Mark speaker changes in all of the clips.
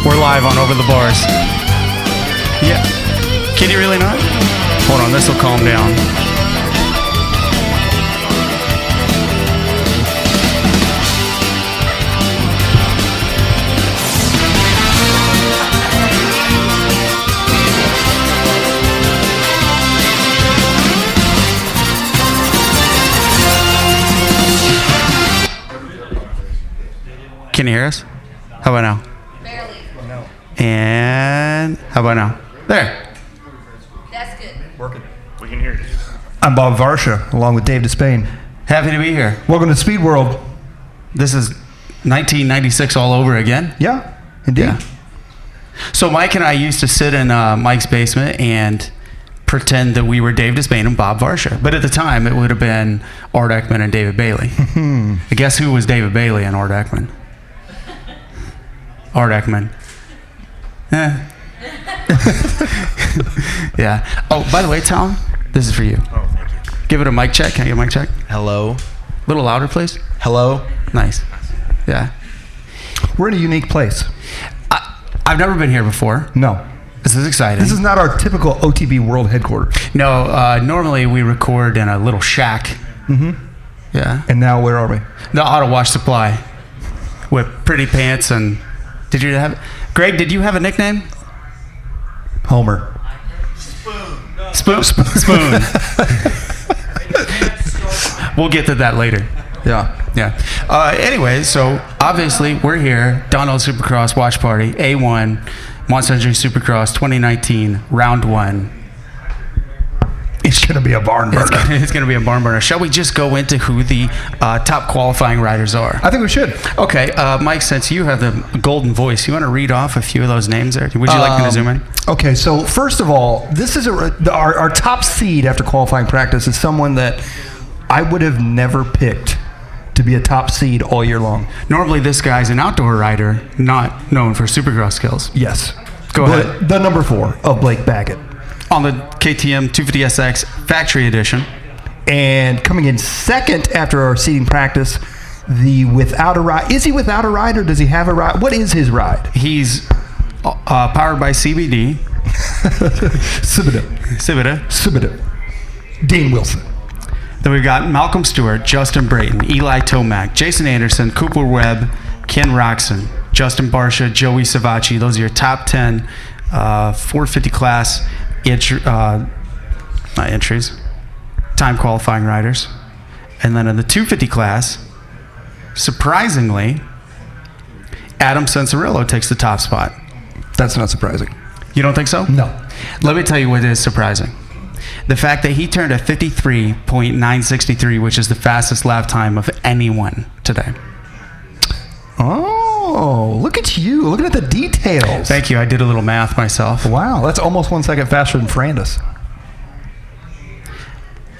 Speaker 1: We're live on Over the Bars. Yeah. Can you really not? Hold on, this will calm down. Can you hear us? How about now?
Speaker 2: Barely.
Speaker 3: No.
Speaker 1: And how about now? There.
Speaker 2: That's good.
Speaker 3: Working.
Speaker 4: We can hear you.
Speaker 3: I'm Bob Varsha, along with Dave Despain.
Speaker 1: Happy to be here.
Speaker 3: Welcome to Speed World.
Speaker 1: This is 1996 all over again.
Speaker 3: Yeah, indeed.
Speaker 1: Yeah. So Mike and I used to sit in Mike's basement and pretend that we were Dave Despain and Bob Varsha. But at the time, it would have been Art Ekman and David Bailey. And guess who was David Bailey and Art Ekman? Art Ekman. Yeah. Oh, by the way, Tom, this is for you.
Speaker 4: Oh, thank you.
Speaker 1: Give it a mic check. Can I get a mic check?
Speaker 5: Hello.
Speaker 1: A little louder, please.
Speaker 5: Hello.
Speaker 1: Nice. Yeah.
Speaker 3: We're in a unique place.
Speaker 1: I've never been here before.
Speaker 3: No.
Speaker 1: This is exciting.
Speaker 3: This is not our typical OTB World headquarters.
Speaker 1: No, normally we record in a little shack.
Speaker 3: Mm-hmm.
Speaker 1: Yeah.
Speaker 3: And now where are we?
Speaker 1: The auto wash supply with pretty pants and... Did you have... Greg, did you have a nickname?
Speaker 3: Homer.
Speaker 1: Spoon. We'll get to that later.
Speaker 3: Yeah.
Speaker 1: Yeah. Anyway, so obviously we're here. Donnell Supercross Watch Party, A1, Monster Energy Supercross 2019, Round 1.
Speaker 3: It's going to be a barn burner.
Speaker 1: It's going to be a barn burner. Shall we just go into who the top qualifying riders are?
Speaker 3: I think we should.
Speaker 1: Okay, Mike, since you have the golden voice, you want to read off a few of those names there? Would you like me to zoom in?
Speaker 3: Okay, so first of all, this is our top seed after qualifying practice is someone that I would have never picked to be a top seed all year long.
Speaker 1: Normally, this guy's an outdoor rider, not known for Supercross skills.
Speaker 3: Yes.
Speaker 1: Go ahead.
Speaker 3: The number 4 of Blake Baggett.
Speaker 1: On the KTM 250SX Factory Edition.
Speaker 3: And coming in second after our seeding practice, the without a ride. Is he without a ride or does he have a ride? What is his ride?
Speaker 1: He's powered by CBD.
Speaker 3: Cibita. Dean Wilson.
Speaker 1: Then we've got Malcolm Stewart, Justin Brayton, Eli Tomac, Jason Anderson, Cooper Webb, Ken Roxon, Justin Barsha, Joey Savacci. Those are your top 10 450 class entries, time qualifying riders. And then in the 250 class, surprisingly, Adam Sensarillo takes the top spot.
Speaker 3: That's not surprising.
Speaker 1: You don't think so?
Speaker 3: No.
Speaker 1: Let me tell you what is surprising. The fact that he turned a 53.963, which is the fastest lap time of anyone today.
Speaker 3: Oh, look at you. Looking at the details.
Speaker 1: Thank you. I did a little math myself.
Speaker 3: Wow, that's almost 1 second faster than Ferrandis.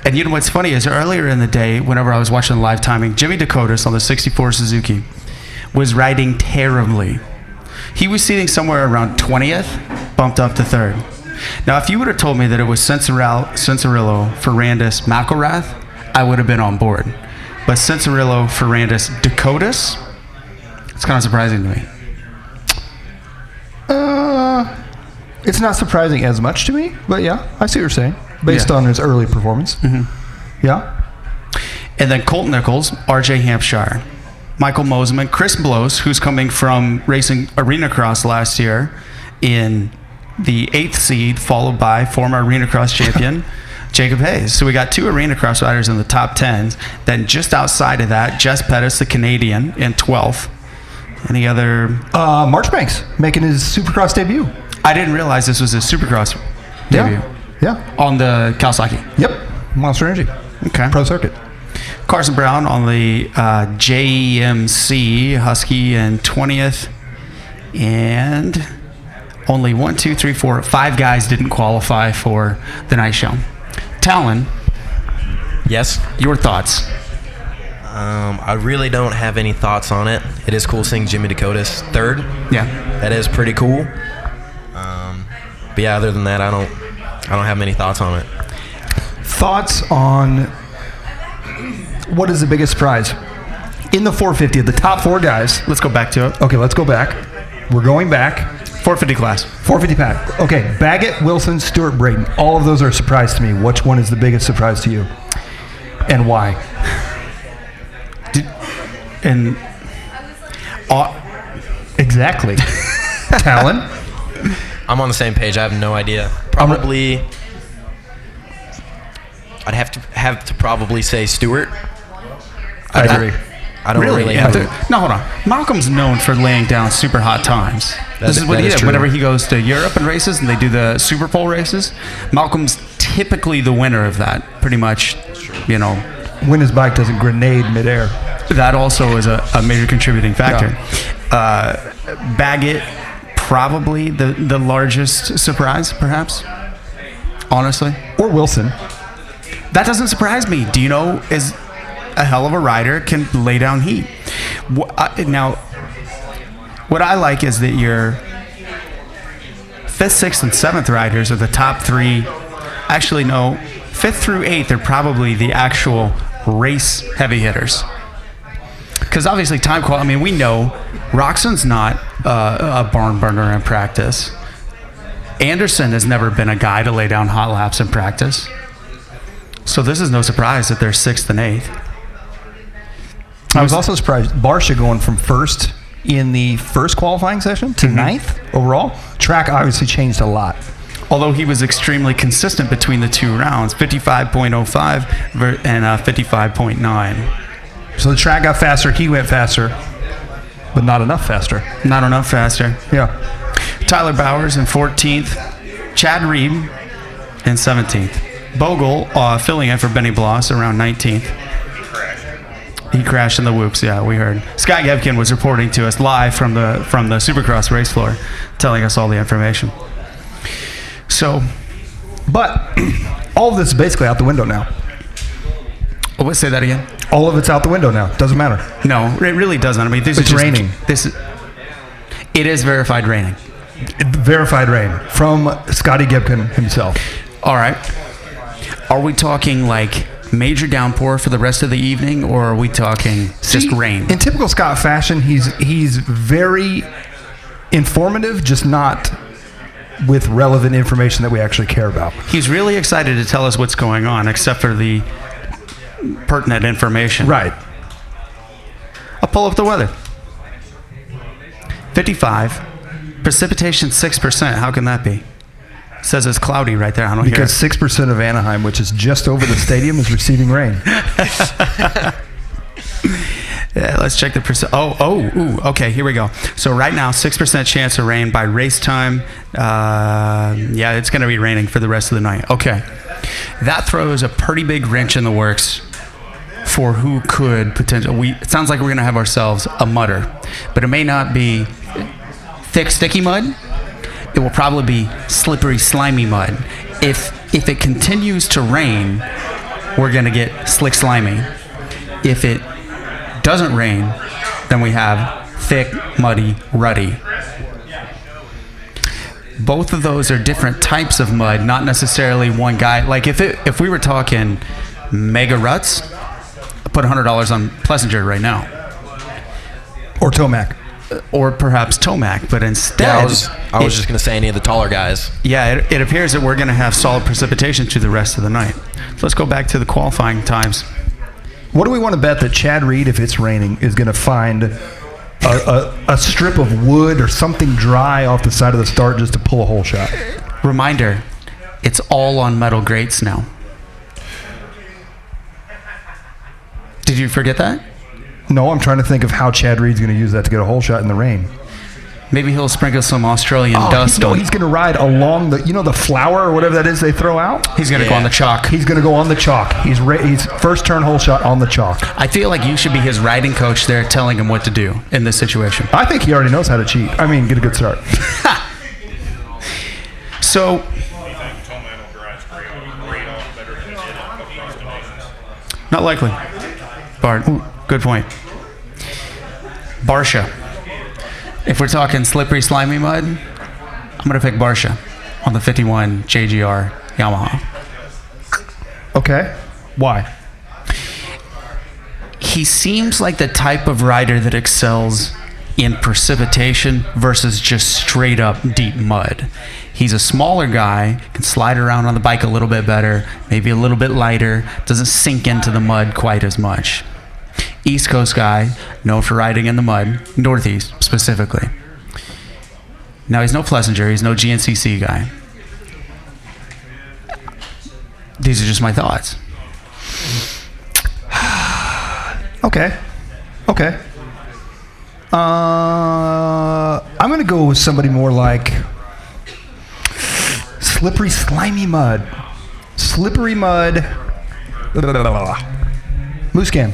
Speaker 1: And you know what's funny is earlier in the day, whenever I was watching the live timing, Jimmy Dakotas on the 64 Suzuki was riding terribly. He was seating somewhere around 20th, bumped up to 3rd. Now, if you would have told me that it was Sensarillo, Ferrandis, McElrath, I would have been on board. But Sensarillo, Ferrandis, Dakotas, it's kind of surprising to me.
Speaker 3: It's not surprising as much to me, but yeah, I see what you're saying. Based on his early performance. Mm-hmm. Yeah.
Speaker 1: And then Colt Nichols, RJ Hampshire, Michael Moseman, Chris Blows, who's coming from racing Arena Cross last year in the 8th seed, followed by former Arena Cross champion Jacob Hayes. So we got 2 Arena Cross riders in the top 10s. Then just outside of that, Jess Pettis, the Canadian, in 12th. Any other?
Speaker 3: Marchbanks making his Supercross debut.
Speaker 1: I didn't realize this was his Supercross debut.
Speaker 3: Yeah.
Speaker 1: On the Kawasaki.
Speaker 3: Yep. Monster Energy.
Speaker 1: Okay.
Speaker 3: Pro Circuit.
Speaker 1: Carson Brown on the JMC Husky in 20th. And only 5 guys didn't qualify for the night show. Talon.
Speaker 5: Yes?
Speaker 1: Your thoughts?
Speaker 5: I really don't have any thoughts on it. It is cool seeing Jimmy Dakotas 3rd.
Speaker 1: Yeah.
Speaker 5: That is pretty cool. But yeah, other than that, I don't have many thoughts on it.
Speaker 3: Thoughts on what is the biggest prize? In the 450, of the top 4 guys.
Speaker 1: Let's go back to it.
Speaker 3: Okay, let's go back. We're going back.
Speaker 1: 450 class.
Speaker 3: 450 pack. Okay, Baggett, Wilson, Stewart, Braden. All of those are a surprise to me. Which one is the biggest surprise to you? And why? Exactly. Talon?
Speaker 5: I'm on the same page. I have no idea. Probably, I'd have to probably say Stewart.
Speaker 3: I agree.
Speaker 5: I don't really have to.
Speaker 1: No, hold on. Malcolm's known for laying down super hot times. This is what he did. Whenever he goes to Europe and races and they do the Super Pole races, Malcolm's typically the winner of that, pretty much, you know.
Speaker 3: When his bike doesn't grenade midair.
Speaker 1: That also is a major contributing factor. Yeah. Baggett, probably the largest surprise, perhaps, honestly.
Speaker 3: Or Wilson.
Speaker 1: That doesn't surprise me. Dino is a hell of a rider, can lay down heat. Now, what I like is that your 5th, 6th, and 7th riders are the top 3. Actually, no, 5th through 8th are probably the actual race heavy hitters. Because obviously time quality, I mean, we know Roxon's not a barn burner in practice. Anderson has never been a guy to lay down hot laps in practice. So this is no surprise that they're 6th and 8th.
Speaker 3: I was also surprised Barsha going from 1st in the first qualifying session to 9th overall. Track obviously changed a lot.
Speaker 1: Although he was extremely consistent between the 2 rounds, 55.05 and 55.9.
Speaker 3: So the track got faster, he went faster, but not enough faster.
Speaker 1: Not enough faster.
Speaker 3: Yeah.
Speaker 1: Tyler Bowers in 14th, Chad Reed in 17th. Bogle filling in for Benny Bloss around 19th. He crashed in the whoops, yeah, we heard. Scott Gebkin was reporting to us live from the Supercross race floor, telling us all the information. So,
Speaker 3: but all of this is basically out the window now.
Speaker 1: Oh, let's say that again.
Speaker 3: All of it's out the window now. Doesn't matter.
Speaker 1: No, it really doesn't. I mean, this is just
Speaker 3: raining.
Speaker 1: It is verified raining.
Speaker 3: Verified rain from Scotty Gebkin himself.
Speaker 1: All right. Are we talking like major downpour for the rest of the evening, or are we talking just rain?
Speaker 3: In typical Scott fashion, he's very informative, just not with relevant information that we actually care about.
Speaker 1: He's really excited to tell us what's going on, except for the pertinent information.
Speaker 3: Right.
Speaker 1: I'll pull up the weather. 55. Precipitation 6%. How can that be? It says it's cloudy right there. I don't hear it.
Speaker 3: Because 6% of Anaheim, which is just over the stadium, is receiving rain.
Speaker 1: Yeah, let's check the okay, here we go. So right now, 6% chance of rain by race time. Yeah, it's going to be raining for the rest of the night. Okay. That throws a pretty big wrench in the works for who could potentially... It sounds like we're going to have ourselves a mudder. But it may not be thick, sticky mud. It will probably be slippery, slimy mud. If it continues to rain, we're going to get slick, slimy. If it doesn't rain, then we have thick, muddy, ruddy. Both of those are different types of mud, not necessarily one guy. Like if we were talking mega ruts, I'd put $100 on Plessinger right now.
Speaker 3: Or Tomac.
Speaker 1: Or perhaps Tomac, but instead...
Speaker 5: Yeah, I was just going to say any of the taller guys.
Speaker 1: Yeah, it appears that we're going to have solid precipitation through the rest of the night. So let's go back to the qualifying times.
Speaker 3: What do we want to bet that Chad Reed, if it's raining, is going to find a strip of wood or something dry off the side of the start just to pull a hole shot?
Speaker 1: Reminder, it's all on metal grates now. Did you forget that?
Speaker 3: No, I'm trying to think of how Chad Reed's going to use that to get a hole shot in the rain.
Speaker 1: Maybe he'll sprinkle some Australian dust on.
Speaker 3: He's going to ride along the flour or whatever that is they throw out.
Speaker 1: He's going to go on the chalk.
Speaker 3: He's going to go on the chalk. He's first turn hole shot on the chalk.
Speaker 1: I feel like you should be his riding coach there, telling him what to do in this situation.
Speaker 3: I think he already knows how to cheat. I mean, get a good start.
Speaker 1: So, not likely. Bart, good point. Barsha. If we're talking slippery, slimy mud, I'm going to pick Barsha on the 51 JGR Yamaha.
Speaker 3: Okay. Why?
Speaker 1: He seems like the type of rider that excels in precipitation versus just straight up deep mud. He's a smaller guy, can slide around on the bike a little bit better, maybe a little bit lighter, doesn't sink into the mud quite as much. East Coast guy, known for riding in the mud, Northeast specifically. Now, he's no Plessinger, he's no GNCC guy. These are just my thoughts.
Speaker 3: Okay. I'm going to go with somebody more like slippery, slimy mud. Slippery mud. Moose Can.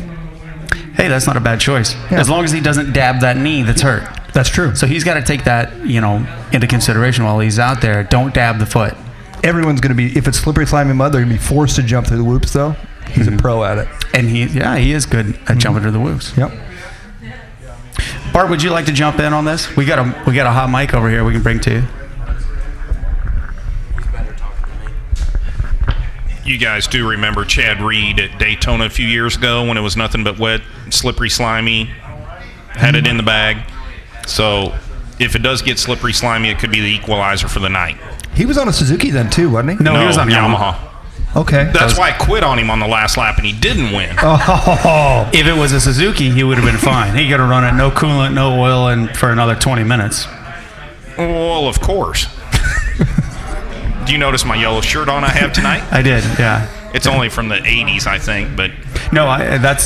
Speaker 1: Hey, that's not a bad choice.
Speaker 3: Yeah.
Speaker 1: As long as he doesn't dab that knee that's hurt.
Speaker 3: That's true.
Speaker 1: So he's got to take that, into consideration while he's out there. Don't dab the foot.
Speaker 3: Everyone's going to be, if it's slippery, slimy mud, they're going to be forced to jump through the whoops, though. He's a pro at it.
Speaker 1: And he is good at jumping through the whoops.
Speaker 3: Yep.
Speaker 1: Bart, would you like to jump in on this? We got a hot mic over here we can bring to you.
Speaker 4: You guys do remember Chad Reed at Daytona a few years ago when it was nothing but wet, slippery, slimy, had it in the bag. So if it does get slippery, slimy, it could be the equalizer for the night.
Speaker 3: He was on a Suzuki then, too, wasn't he?
Speaker 1: No, he was on Yamaha.
Speaker 3: Okay.
Speaker 4: That's why I quit on him on the last lap, and he didn't win.
Speaker 3: Oh.
Speaker 1: If it was a Suzuki, he would have been fine. He could have run it, no coolant, no oil, and for another 20 minutes.
Speaker 4: Well, of course. Do you notice my yellow shirt on I have tonight?
Speaker 1: I did, yeah.
Speaker 4: It's only from the 80s, I think, but
Speaker 1: No, that's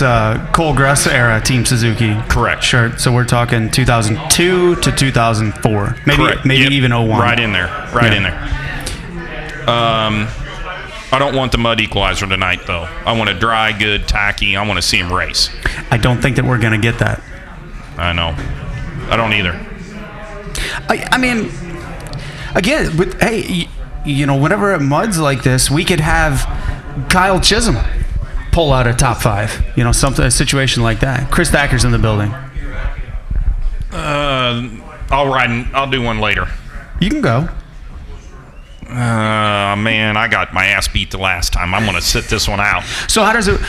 Speaker 1: Cole Gruss era Team Suzuki.
Speaker 4: Correct.
Speaker 1: Shirt. So we're talking 2002 to 2004, maybe
Speaker 4: correct.
Speaker 1: maybe
Speaker 4: Yep.
Speaker 1: even 01.
Speaker 4: Right in there. In there. I don't want the mud equalizer tonight, though. I want a dry, good, tacky. I want to see him race.
Speaker 1: I don't think that we're going to get that.
Speaker 4: I know. I don't either.
Speaker 1: I mean, again, whenever it muds like this, we could have Kyle Chisholm pull out a top 5. A situation like that. Chris Thacker's in the building.
Speaker 4: I'll do one later.
Speaker 1: You can go.
Speaker 4: Man, I got my ass beat the last time. I'm going to sit this one out.
Speaker 1: So how does it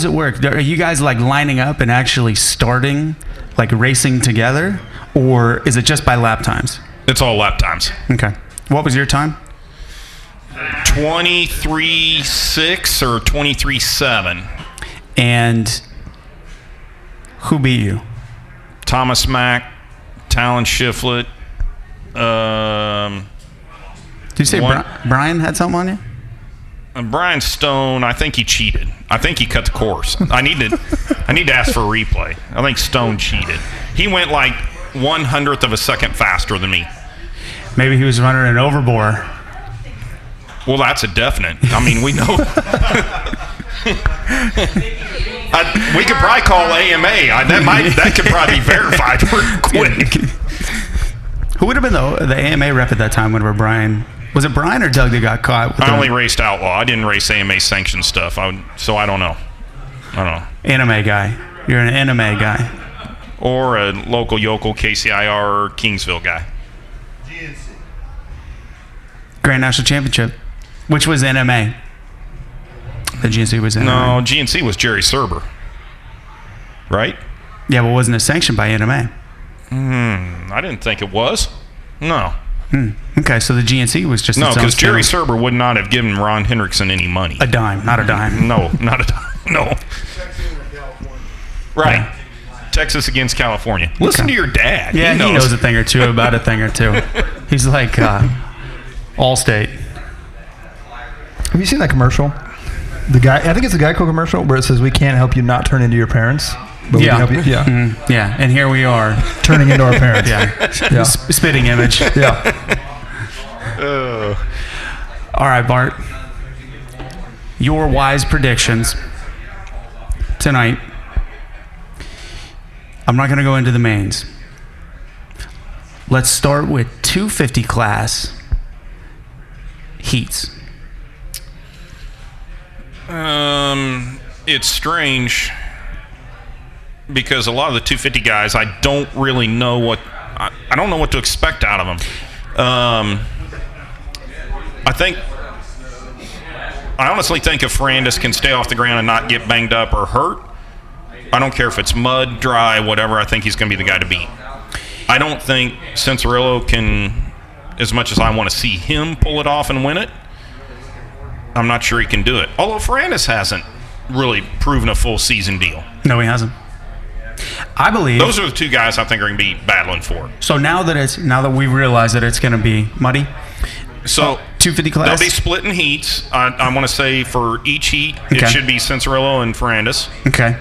Speaker 1: work? Are you guys like lining up and actually starting, like racing together, or is it just by lap times?
Speaker 4: It's all lap times.
Speaker 1: Okay. What was your time?
Speaker 4: 23.6 or 23.7.
Speaker 1: And who beat you?
Speaker 4: Thomas Mack, Talon Shiflett.
Speaker 1: Did you say Brian had something on you?
Speaker 4: Brian Stone, I think he cheated. I think he cut the course. I need to ask for a replay. I think Stone cheated. He went like 1/100th of a second faster than me.
Speaker 1: Maybe he was running an overbore.
Speaker 4: Well, that's a definite. I mean, we know. We could probably call AMA. That could probably be verified pretty quick.
Speaker 1: Who would have been the AMA rep at that time whenever Brian... Was it Brian or Doug that got caught?
Speaker 4: I only raced Outlaw. I didn't race AMA sanctioned stuff. So I don't know.
Speaker 1: Anime guy. You're an anime guy.
Speaker 4: Or a local yokel KCIR Kingsville guy.
Speaker 1: Grand National Championship, which was NMA. The GNC was NMA.
Speaker 4: No, GNC was Jerry Serber. Right?
Speaker 1: Yeah, but wasn't it sanctioned by NMA?
Speaker 4: I didn't think it was. No.
Speaker 1: Okay, so the GNC was just
Speaker 4: No,
Speaker 1: its own
Speaker 4: because Jerry
Speaker 1: stand.
Speaker 4: Serber would not have given Ron Hendrickson any money.
Speaker 1: A dime, not a dime.
Speaker 4: No, not a dime. No. Right. Texas against California. Listen to your dad.
Speaker 1: Yeah, he knows a thing or two about a thing or two. He's like Allstate.
Speaker 3: Have you seen that commercial? I think it's a Geico commercial where it says, "We can't help you not turn into your parents, but we can help you." Yeah.
Speaker 1: Mm-hmm. Yeah, and here we are.
Speaker 3: Turning into our parents.
Speaker 1: Yeah. Spitting image.
Speaker 3: Yeah.
Speaker 1: All right, Bart. Your wise predictions tonight. I'm not going to go into the mains. Let's start with 250 class heats.
Speaker 4: It's strange because a lot of the 250 guys, I don't really know what I don't know what to expect out of them. I honestly think if Ferrandis can stay off the ground and not get banged up or hurt, I don't care if it's mud, dry, whatever. I think he's going to be the guy to beat. I don't think Cincerillo can, as much as I want to see him pull it off and win it, I'm not sure he can do it. Although Ferrandis hasn't really proven a full season deal.
Speaker 1: No, he hasn't. I believe
Speaker 4: those are the two guys I think are going to be battling for.
Speaker 1: So now that we realize that it's going to be muddy.
Speaker 4: So
Speaker 1: 250 class.
Speaker 4: They'll be splitting heats. I want to say for each heat, it should be Cincerillo and Ferrandis.
Speaker 1: Okay.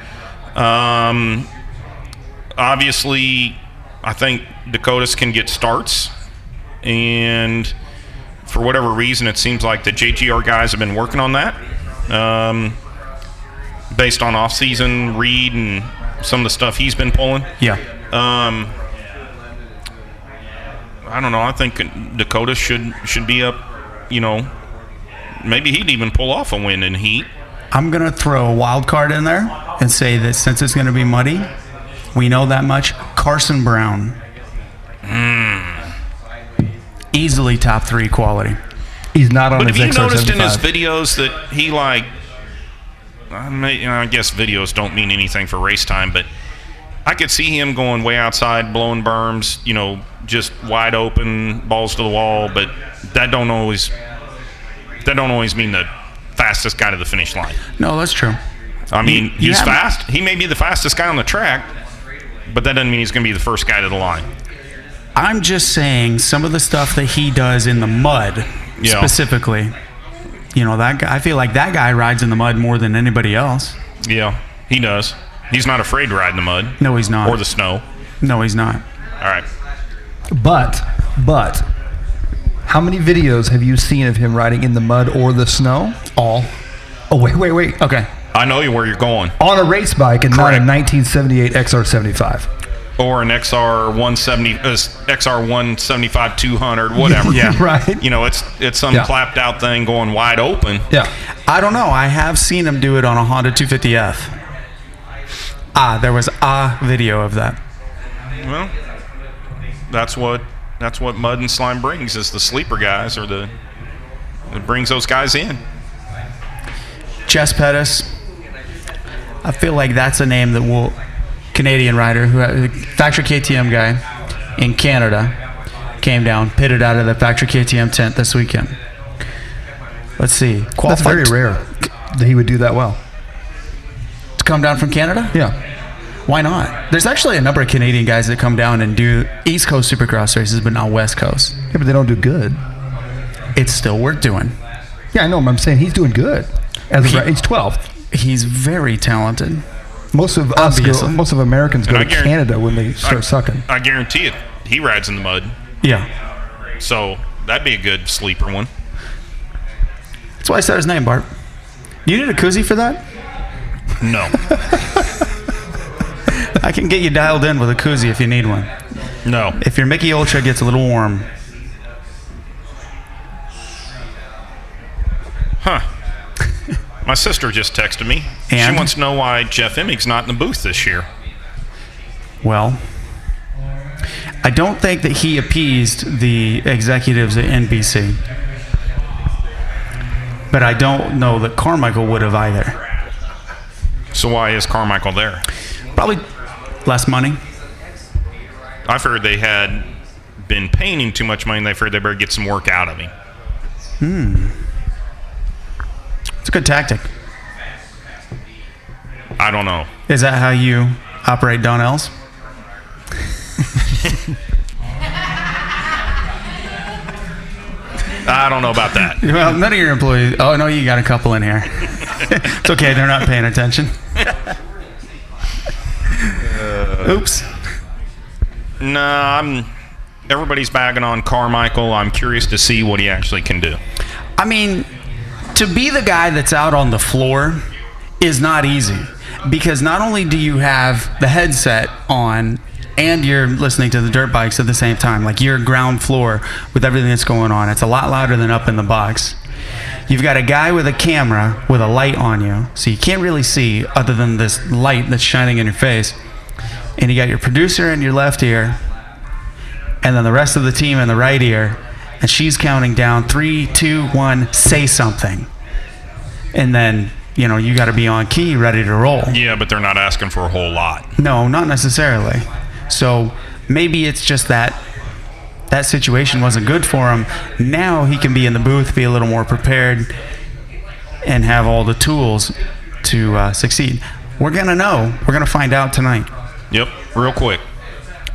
Speaker 4: Obviously, I think Dakotas can get starts, and for whatever reason, it seems like the JGR guys have been working on that. Based on off-season Reed and some of the stuff he's been pulling.
Speaker 1: Yeah.
Speaker 4: I don't know. I think Dakota should be up, maybe he'd even pull off a win in heat.
Speaker 1: I'm going to throw a wild card in there and say that since it's going to be muddy, we know that much. Carson Brown. Easily top 3 quality.
Speaker 3: He's not on
Speaker 4: his XR75. But have you noticed in his videos that he I guess videos don't mean anything for race time, but I could see him going way outside, blowing berms, just wide open, balls to the wall, but that don't always mean the fastest guy to the finish line.
Speaker 1: No, that's true.
Speaker 4: I mean, he's fast. He may be the fastest guy on the track, but that doesn't mean he's going to be the first guy to the line.
Speaker 1: I'm just saying some of the stuff that he does in the mud, specifically. That guy, I feel like that guy rides in the mud more than anybody else.
Speaker 4: Yeah, he does. He's not afraid to ride in the mud.
Speaker 1: No, he's not.
Speaker 4: Or the snow.
Speaker 1: No, he's not.
Speaker 4: All right.
Speaker 3: But, how many videos have you seen of him riding in the mud or the snow?
Speaker 1: All.
Speaker 3: Oh, wait.
Speaker 1: Okay.
Speaker 4: I know where you're going.
Speaker 3: On a race bike and not a 1978 XR75.
Speaker 4: Or an XR 175 200, whatever.
Speaker 3: Yeah, right.
Speaker 4: It's some clapped out thing going wide open.
Speaker 3: Yeah.
Speaker 1: I don't know. I have seen him do it on a Honda 250F. There was a video of that.
Speaker 4: Well, that's what Mud and Slime brings, is the sleeper guys, it brings those guys in.
Speaker 1: Jess Pettis. I feel like that's a name that Canadian rider, factory KTM guy in Canada, came down, pitted out of the factory KTM tent this weekend. Let's see.
Speaker 3: That's very rare that he would do that well.
Speaker 1: To come down from Canada?
Speaker 3: Yeah.
Speaker 1: Why not? There's actually a number of Canadian guys that come down and do East Coast Supercross races, but not West Coast.
Speaker 3: Yeah, but they don't do good.
Speaker 1: It's still worth doing.
Speaker 3: Yeah, I know. I'm saying he's doing good. He's 12th.
Speaker 1: He's very talented.
Speaker 3: Most of Americans go to Canada when they start sucking.
Speaker 4: I guarantee it. He rides in the mud.
Speaker 1: Yeah.
Speaker 4: So that'd be a good sleeper one.
Speaker 1: That's why I said his name, Bart. You need a koozie for that?
Speaker 4: No.
Speaker 1: I can get you dialed in with a koozie if you need one.
Speaker 4: No.
Speaker 1: If your Mickey Ultra gets a little warm.
Speaker 4: Huh. My sister just texted me.
Speaker 1: And?
Speaker 4: She wants to know why Jeff Emmig's not in the booth this year.
Speaker 1: Well, I don't think that he appeased the executives at NBC. But I don't know that Carmichael would have either.
Speaker 4: So why is Carmichael there?
Speaker 1: Probably less money.
Speaker 4: I figured they had been paying him too much money, and they figured they better get some work out of him.
Speaker 1: It's a good tactic.
Speaker 4: I don't know.
Speaker 1: Is that how you operate Donnell's?
Speaker 4: I don't know about that.
Speaker 1: Well, none of your employees. Oh, no, you got a couple in here. It's okay. They're not paying attention. Oops.
Speaker 4: No, everybody's bagging on Carmichael. I'm curious to see what he actually can do.
Speaker 1: I mean, to be the guy that's out on the floor is not easy, because not only do you have the headset on and you're listening to the dirt bikes at the same time, like you're ground floor with everything that's going on. It's a lot louder than up in the box. You've got a guy with a camera with a light on you, so you can't really see other than this light that's shining in your face. And you got your producer in your left ear, and then the rest of the team in the right ear, and she's counting down 3, 2, 1, say something. And then you got to be on key, ready to roll.
Speaker 4: Yeah, but they're not asking for a whole lot.
Speaker 1: No, not necessarily. So maybe it's just that situation wasn't good for him. Now he can be in the booth, be a little more prepared, and have all the tools to succeed. We're going to know. We're going to find out tonight.
Speaker 4: Yep, real quick.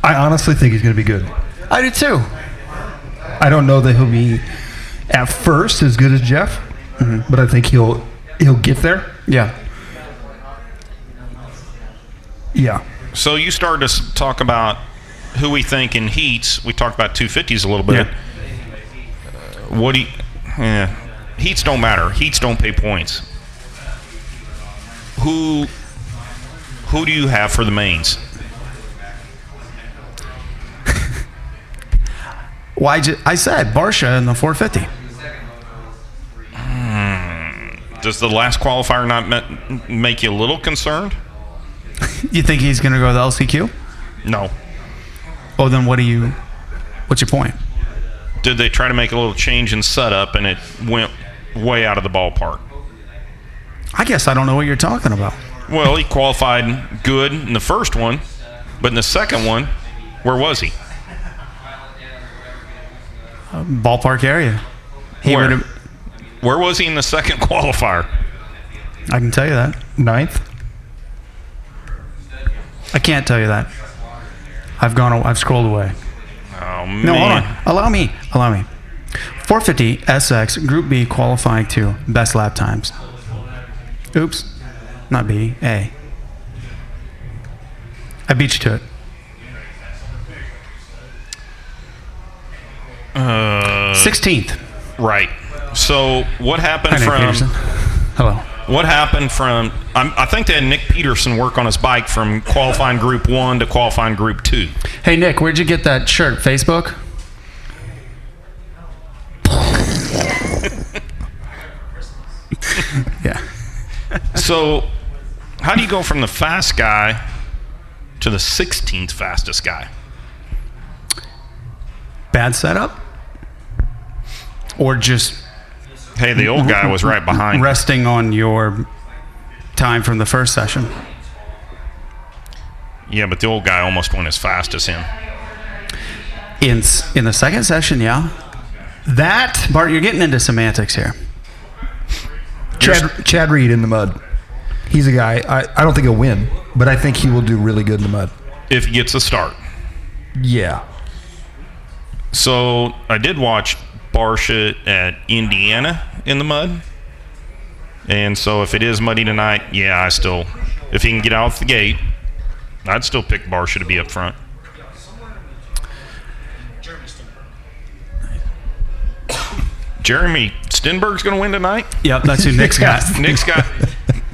Speaker 3: I honestly think he's going to be good.
Speaker 1: I do too.
Speaker 3: I don't know that he'll be at first as good as Jeff, but I think he'll get there.
Speaker 1: Yeah.
Speaker 3: Yeah.
Speaker 4: So you started to talk about who we think in heats. We talked about 250s a little bit.
Speaker 1: Yeah.
Speaker 4: Heats don't matter. Heats don't pay points. Who do you have for the mains?
Speaker 1: I said Barsha in the 450.
Speaker 4: Does the last qualifier not make you a little concerned?
Speaker 1: You think he's going to go the LCQ?
Speaker 4: No.
Speaker 1: Oh, then what's your point?
Speaker 4: Did they try to make a little change in setup and it went way out of the ballpark?
Speaker 1: I guess I don't know what you're talking about.
Speaker 4: Well, he qualified good in the first one, but in the second one, where was he?
Speaker 1: Ballpark area.
Speaker 4: Where was he in the second qualifier?
Speaker 1: I can tell you that.
Speaker 3: 9th.
Speaker 1: I can't tell you that. I've scrolled away.
Speaker 4: Oh, man.
Speaker 1: No, hold on. Allow me. 450 SX Group B qualifying to best lap times. Oops. Not B. A. I beat you to it. 16th.
Speaker 4: Right. So what happened
Speaker 1: Hi, Nick Peterson. Hello.
Speaker 4: What happened from? I think they had Nick Peterson work on his bike from qualifying Group 1 to qualifying Group 2.
Speaker 1: Hey, Nick, where'd you get that shirt? Facebook? Yeah.
Speaker 4: So how do you go from the fast guy to the 16th fastest guy?
Speaker 1: Bad setup? Or just
Speaker 4: Hey, the old guy was right behind.
Speaker 1: resting on your time from the first session?
Speaker 4: Yeah, but the old guy almost went as fast as him.
Speaker 1: In the second session, yeah. Bart, you're getting into semantics here.
Speaker 3: Chad Reed in the mud. He's a guy. I don't think he'll win, but I think he will do really good in the mud.
Speaker 4: If he gets a start.
Speaker 3: Yeah.
Speaker 4: So I did watch Barsha at Indiana in the mud. And so if it is muddy tonight, yeah, if he can get out the gate, I'd still pick Barsha to be up front. Jeremy Stenberg's going to win tonight?
Speaker 1: Yep, that's who Nick's got.
Speaker 4: Nick's got.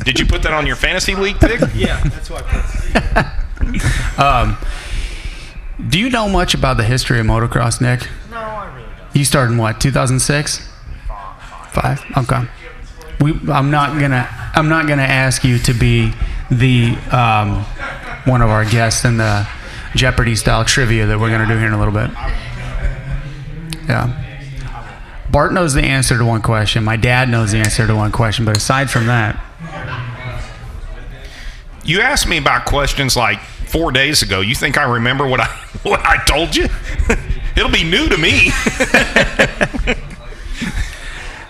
Speaker 4: Did you put that on your fantasy league pick?
Speaker 6: Yeah, that's what I put.
Speaker 1: Do you know much about the history of motocross, Nick?
Speaker 6: No, I really don't.
Speaker 1: You started in what, 2006? 5. Okay. I'm not gonna ask you to be the one of our guests in the Jeopardy style trivia that we're gonna do here in a little bit. Yeah. Bart knows the answer to one question. My dad knows the answer to one question. But aside from that,
Speaker 4: You asked me about questions like 4 days ago. You think I remember what I told you? It'll be new to me.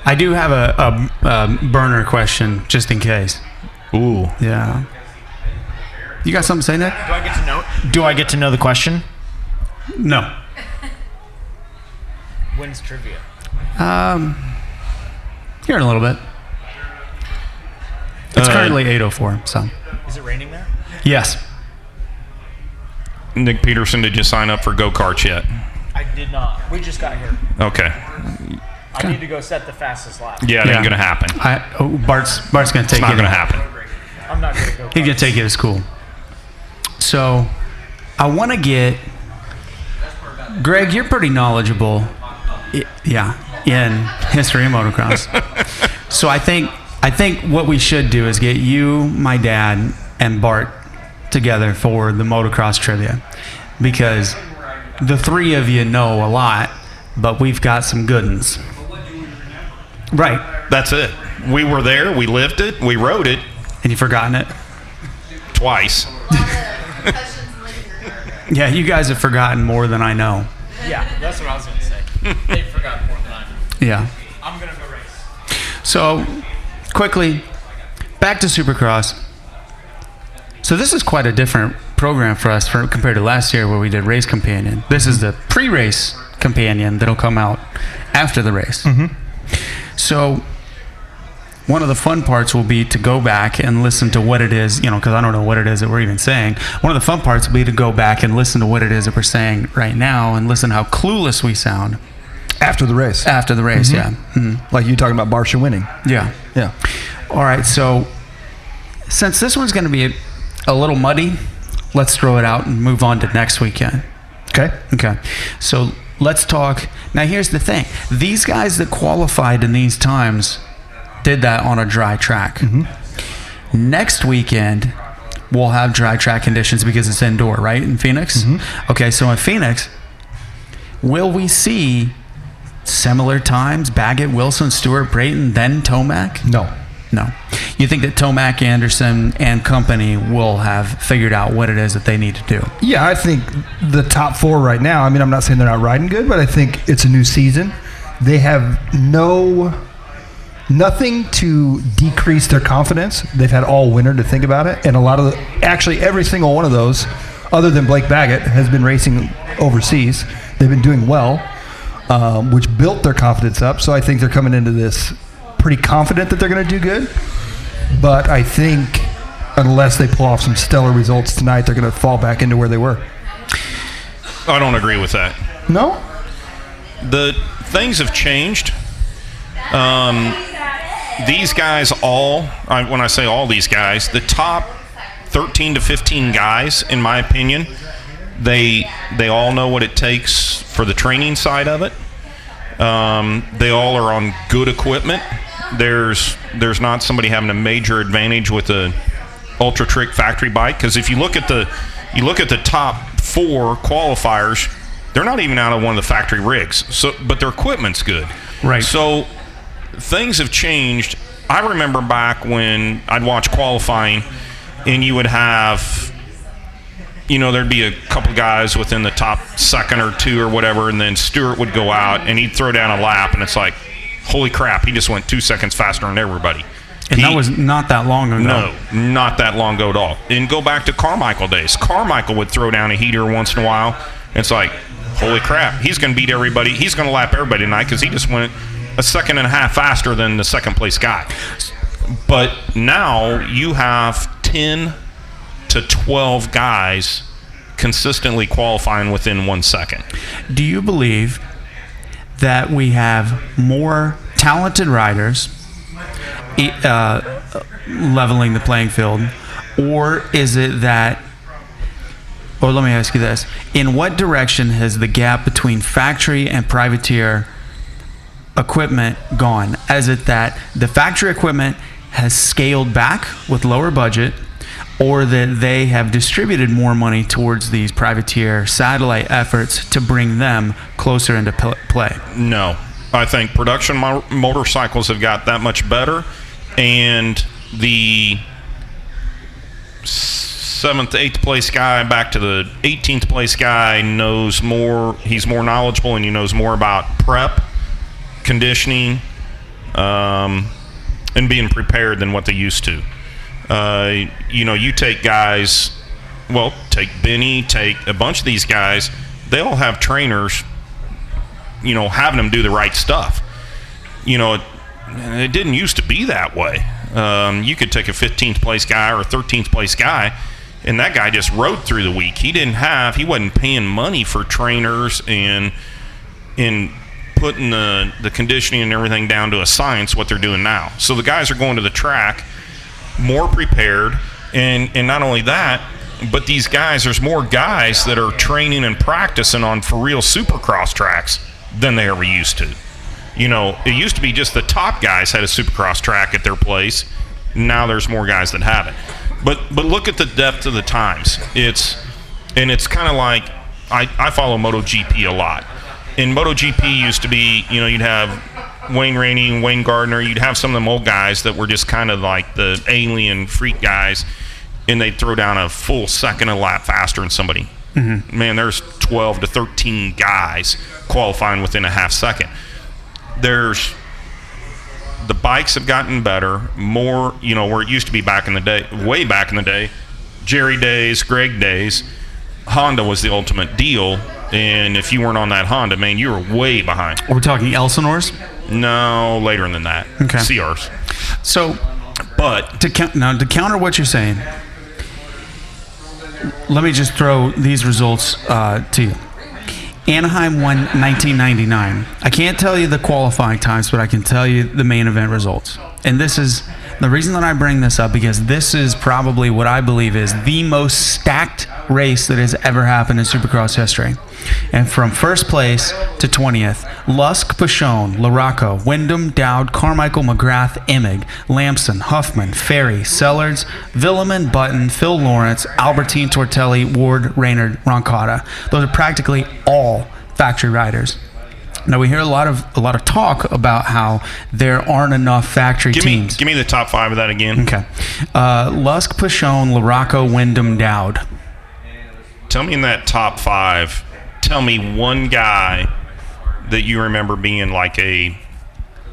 Speaker 1: I do have a burner question just in case.
Speaker 4: Ooh.
Speaker 1: Yeah. You got something to say, Nick?
Speaker 6: Do I get to know the question?
Speaker 1: No.
Speaker 6: When's trivia?
Speaker 1: Here in a little bit. It's currently 8:04. So.
Speaker 6: Is it raining there?
Speaker 1: Yes.
Speaker 4: Nick Peterson, did you sign up for go-karts yet?
Speaker 6: I did not. We just got here.
Speaker 4: Okay.
Speaker 6: I need to go set the fastest lap.
Speaker 4: Yeah, it ain't going to happen.
Speaker 1: Bart's going to take
Speaker 4: It's
Speaker 1: you.
Speaker 4: not going to happen.
Speaker 6: I'm not going to go.
Speaker 1: He's going to take you to school. So, I want to get Greg. You're pretty knowledgeable. In history of motocross. So I think what we should do is get you, my dad, and Bart together for the motocross trivia, because the three of you know a lot, but we've got some good ones. Right.
Speaker 4: That's it. We were there. We lived it. We rode it
Speaker 1: And you've forgotten it?
Speaker 4: twice.
Speaker 1: Yeah, you guys have forgotten more than I know.
Speaker 6: Yeah, that's what I was going to say. They've forgotten more than I know.
Speaker 1: Yeah.
Speaker 6: I'm going to go race.
Speaker 1: So, quickly, back to Supercross. So this is quite a different program for us compared to last year where we did Race Companion. This is the pre-race companion that'll come out after the race.
Speaker 3: Mm-hmm.
Speaker 1: So one of the fun parts will be to go back and listen to what it is, because I don't know what it is that we're even saying. One of the fun parts will be to go back and listen to what it is that we're saying right now and listen how clueless we sound.
Speaker 3: After the race.
Speaker 1: After the race, yeah. Mm-hmm.
Speaker 3: Like you talking about Barsha winning.
Speaker 1: Yeah.
Speaker 3: Yeah.
Speaker 1: All right, so since this one's going to be a little muddy, let's throw it out and move on to next weekend.
Speaker 3: Okay.
Speaker 1: Okay. So let's talk. Now, here's the thing. These guys that qualified in these times did that on a dry track.
Speaker 3: Mm-hmm.
Speaker 1: Next weekend, we'll have dry track conditions because it's indoor, right, in Phoenix?
Speaker 3: Mm-hmm.
Speaker 1: Okay, so in Phoenix, will we see similar times, Baggett, Wilson, Stewart, Brayton, then Tomac?
Speaker 3: No.
Speaker 1: No. You think that Tomac, Anderson, and company will have figured out what it is that they need to do?
Speaker 3: Yeah, I think the top four right now, I mean, I'm not saying they're not riding good, but I think it's a new season. They have nothing to decrease their confidence. They've had all winter to think about it. And actually every single one of those, other than Blake Baggett, has been racing overseas. They've been doing well, which built their confidence up. So I think they're coming into this pretty confident that they're going to do good. But I think unless they pull off some stellar results tonight, they're going to fall back into where they were.
Speaker 4: I don't agree with that.
Speaker 3: No?
Speaker 4: The things have changed. These guys when I say all these guys, the top 13 to 15 guys, in my opinion, they all know what it takes for the training side of it. They all are on good equipment. There's not somebody having a major advantage with a Ultra Trick factory bike, because if you look at the top four qualifiers, they're not even out of one of the factory rigs. But their equipment's good.
Speaker 1: Right.
Speaker 4: So things have changed. I remember back when I'd watch qualifying, and you would have, there'd be a couple guys within the top second or two or whatever, and then Stewart would go out and he'd throw down a lap, and it's like, holy crap, he just went 2 seconds faster than everybody.
Speaker 1: And that was not that long ago.
Speaker 4: No, not that long ago at all. And go back to Carmichael days. Carmichael would throw down a heater once in a while. And it's like, holy crap, he's going to beat everybody. He's going to lap everybody tonight because he just went a second and a half faster than the second place guy. But now you have 10 to 12 guys consistently qualifying within 1 second.
Speaker 1: Do you believe that we have more talented riders leveling the playing field, or is it that, or let me ask you this, in what direction has the gap between factory and privateer equipment gone? Is it that the factory equipment has scaled back with lower budget, or that they have distributed more money towards these privateer satellite efforts to bring them closer into play?
Speaker 4: No. I think production motorcycles have got that much better, and the 7th, 8th place guy back to the 18th place guy knows more. He's more knowledgeable, and he knows more about prep, conditioning, and being prepared than what they used to. You take guys, take Benny, take a bunch of these guys, they all have trainers, having them do the right stuff. It didn't used to be that way. You could take a 15th place guy or a 13th place guy, and that guy just rode through the week. He wasn't paying money for trainers and putting the conditioning and everything down to a science, what they're doing now. So the guys are going to the track more prepared, and not only that, but these guys, there's more guys that are training and practicing on for real supercross tracks than they ever used to. It used to be just the top guys had a supercross track at their place. Now there's more guys that have it. But look at the depth of the times. It's kind of like, I follow MotoGP a lot. And MotoGP used to be, you'd have Wayne Rainey and Wayne Gardner. You'd have some of them old guys that were just kind of like the alien freak guys, and they'd throw down a full second a lap faster than somebody. Mm-hmm. Man, there's 12 to 13 guys qualifying within a half second. The bikes have gotten better, more, where it used to be back in the day, way back in the day, Jerry days, Greg days, Honda was the ultimate deal, and if you weren't on that Honda, man, you were way behind.
Speaker 1: Are we talking Elsinore's?
Speaker 4: No, later than that.
Speaker 1: Okay.
Speaker 4: CRs.
Speaker 1: So,
Speaker 4: but
Speaker 1: to counter what you're saying, let me just throw these results to you. Anaheim won 1999. I can't tell you the qualifying times, but I can tell you the main event results. And this is the reason that I bring this up, because this is probably what I believe is the most stacked race that has ever happened in Supercross history. And from first place to 20th, Lusk, Pashone, Laraco, Wyndham, Dowd, Carmichael, McGrath, Emig, Lamson, Huffman, Ferry, Sellards, Villeman, Button, Phil Lawrence, Albertine, Tortelli, Ward, Raynard, Roncada. Those are practically all factory riders. Now we hear a lot of talk about how there aren't enough factory teams.
Speaker 4: Give me the top 5 of that again.
Speaker 1: Okay. Lusk, Pashone, Laraco, Wyndham, Dowd.
Speaker 4: Tell me in that top 5, tell me one guy that you remember being like a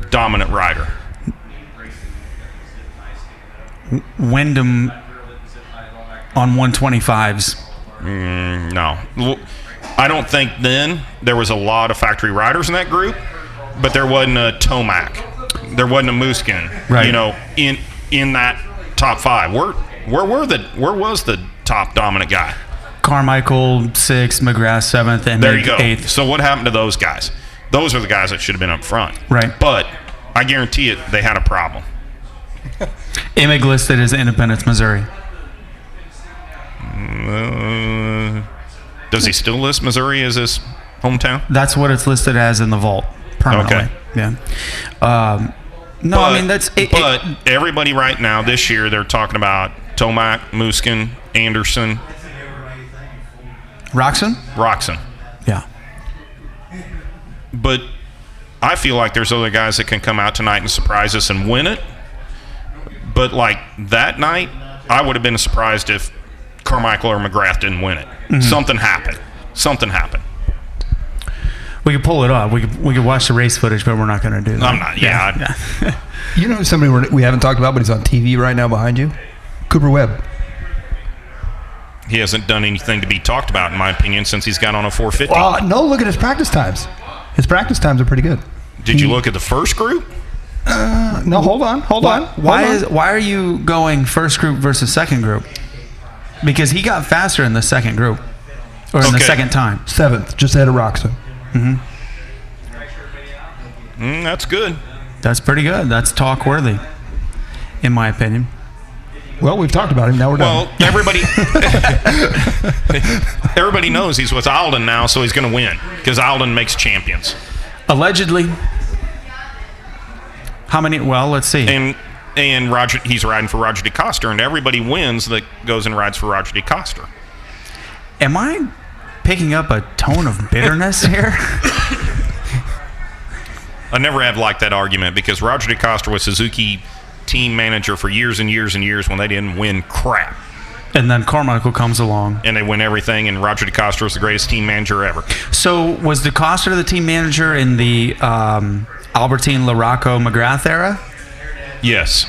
Speaker 4: dominant rider.
Speaker 1: Wyndham on 125s.
Speaker 4: No. I don't think then there was a lot of factory riders in that group, but there wasn't a Tomac. There wasn't a Muskin.
Speaker 1: Right.
Speaker 4: In that top 5. Where was the top dominant guy?
Speaker 1: Carmichael 6th, McGrath 7th, and
Speaker 4: there you go.
Speaker 1: 8th.
Speaker 4: So what happened to those guys? Those are the guys that should have been up front.
Speaker 1: Right.
Speaker 4: But I guarantee it, they had a problem.
Speaker 1: Emig listed as Independence, Missouri.
Speaker 4: Does he still list Missouri as his hometown?
Speaker 1: That's what it's listed as in the vault permanently.
Speaker 4: Okay.
Speaker 1: Yeah. No,
Speaker 4: but,
Speaker 1: I mean that's.
Speaker 4: But everybody right now this year they're talking about Tomac, Muskin, Anderson,
Speaker 1: Roxon. Yeah.
Speaker 4: But I feel like there's other guys that can come out tonight and surprise us and win it. But like that night, I would have been surprised if Carmichael or McGrath didn't win it. Mm-hmm. Something happened.
Speaker 1: We could pull it off. We could watch the race footage, but we're not going to do that.
Speaker 4: I'm not. Yeah.
Speaker 3: You know somebody we haven't talked about, but he's on TV right now behind you? Cooper Webb.
Speaker 4: He hasn't done anything to be talked about, in my opinion, since he's got on a 450.
Speaker 3: No, look at his practice times. His practice times are pretty good.
Speaker 4: Did you look at the first group?
Speaker 3: No, hold on.
Speaker 1: Why are you going first group versus second group? Because he got faster in the second group, or in the second time.
Speaker 3: 7th, just ahead of Roxon.
Speaker 1: Mm-hmm.
Speaker 4: That's good.
Speaker 1: That's pretty good. That's talk worthy, in my opinion.
Speaker 3: Well, we've talked about him. Now we're done.
Speaker 4: Well, everybody knows he's with Alden now, so he's going to win because Alden makes champions.
Speaker 1: Allegedly. How many? Well, let's see.
Speaker 4: And Roger, he's riding for Roger DeCoster, and everybody wins that goes and rides for Roger DeCoster.
Speaker 1: Am I picking up a tone of bitterness here?
Speaker 4: I never have liked that argument because Roger DeCoster was Suzuki team manager for years and years and years when they didn't win crap.
Speaker 1: And then Carmichael comes along.
Speaker 4: And they win everything, and Roger DeCoster was the greatest team manager ever.
Speaker 1: So was DeCoster the team manager in the Albertine, Laraco, McGrath era?
Speaker 4: Yes.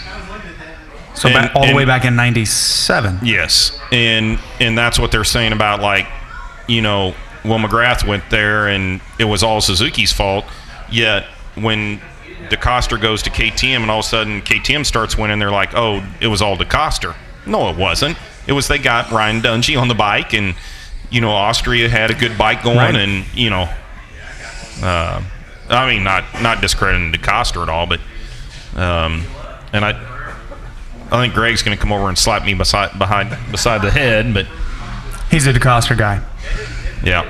Speaker 1: So all the way back in 97?
Speaker 4: Yes. And that's what they're saying about, like, McGrath went there, and it was all Suzuki's fault, yet when DeCoster goes to KTM and all of a sudden KTM starts winning, they're like, oh, it was all DeCoster. No, it wasn't. It was they got Ryan Dungey on the bike, and Austria had a good bike going, right. And I mean, not discrediting DeCoster at all, but and I think Greg's going to come over and slap me beside the head, but
Speaker 1: he's a DeCoster guy.
Speaker 4: Yeah,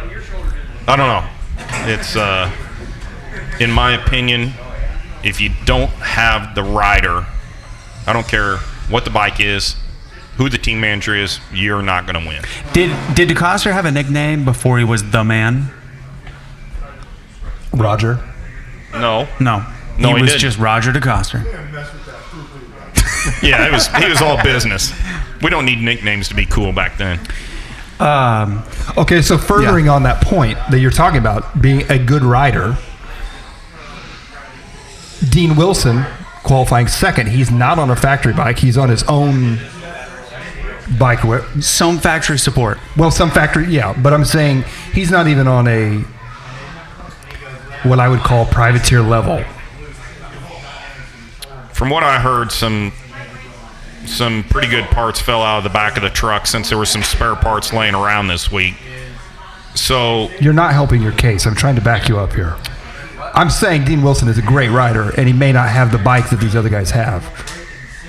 Speaker 4: I don't know. It's in my opinion, if you don't have the rider, I don't care what the bike is, who the team manager is, you're not going to win.
Speaker 1: Did DeCoster have a nickname before he was the man?
Speaker 3: Roger.
Speaker 4: No. No, he
Speaker 1: was
Speaker 4: didn't.
Speaker 1: just Roger DeCoster.
Speaker 4: Yeah, he was all business. We don't need nicknames to be cool back then.
Speaker 3: Okay, so furthering on that point that you're talking about, being a good rider, Dean Wilson qualifying second. He's not on a factory bike. He's on his own bike.
Speaker 1: Some factory support.
Speaker 3: Well, some factory, yeah. But I'm saying he's not even on a what I would call privateer level.
Speaker 4: From what I heard, some pretty good parts fell out of the back of the truck since there were some spare parts laying around this week. So
Speaker 3: You're not helping your case. I'm trying to back you up here. I'm saying Dean Wilson is a great rider, and he may not have the bike that these other guys have.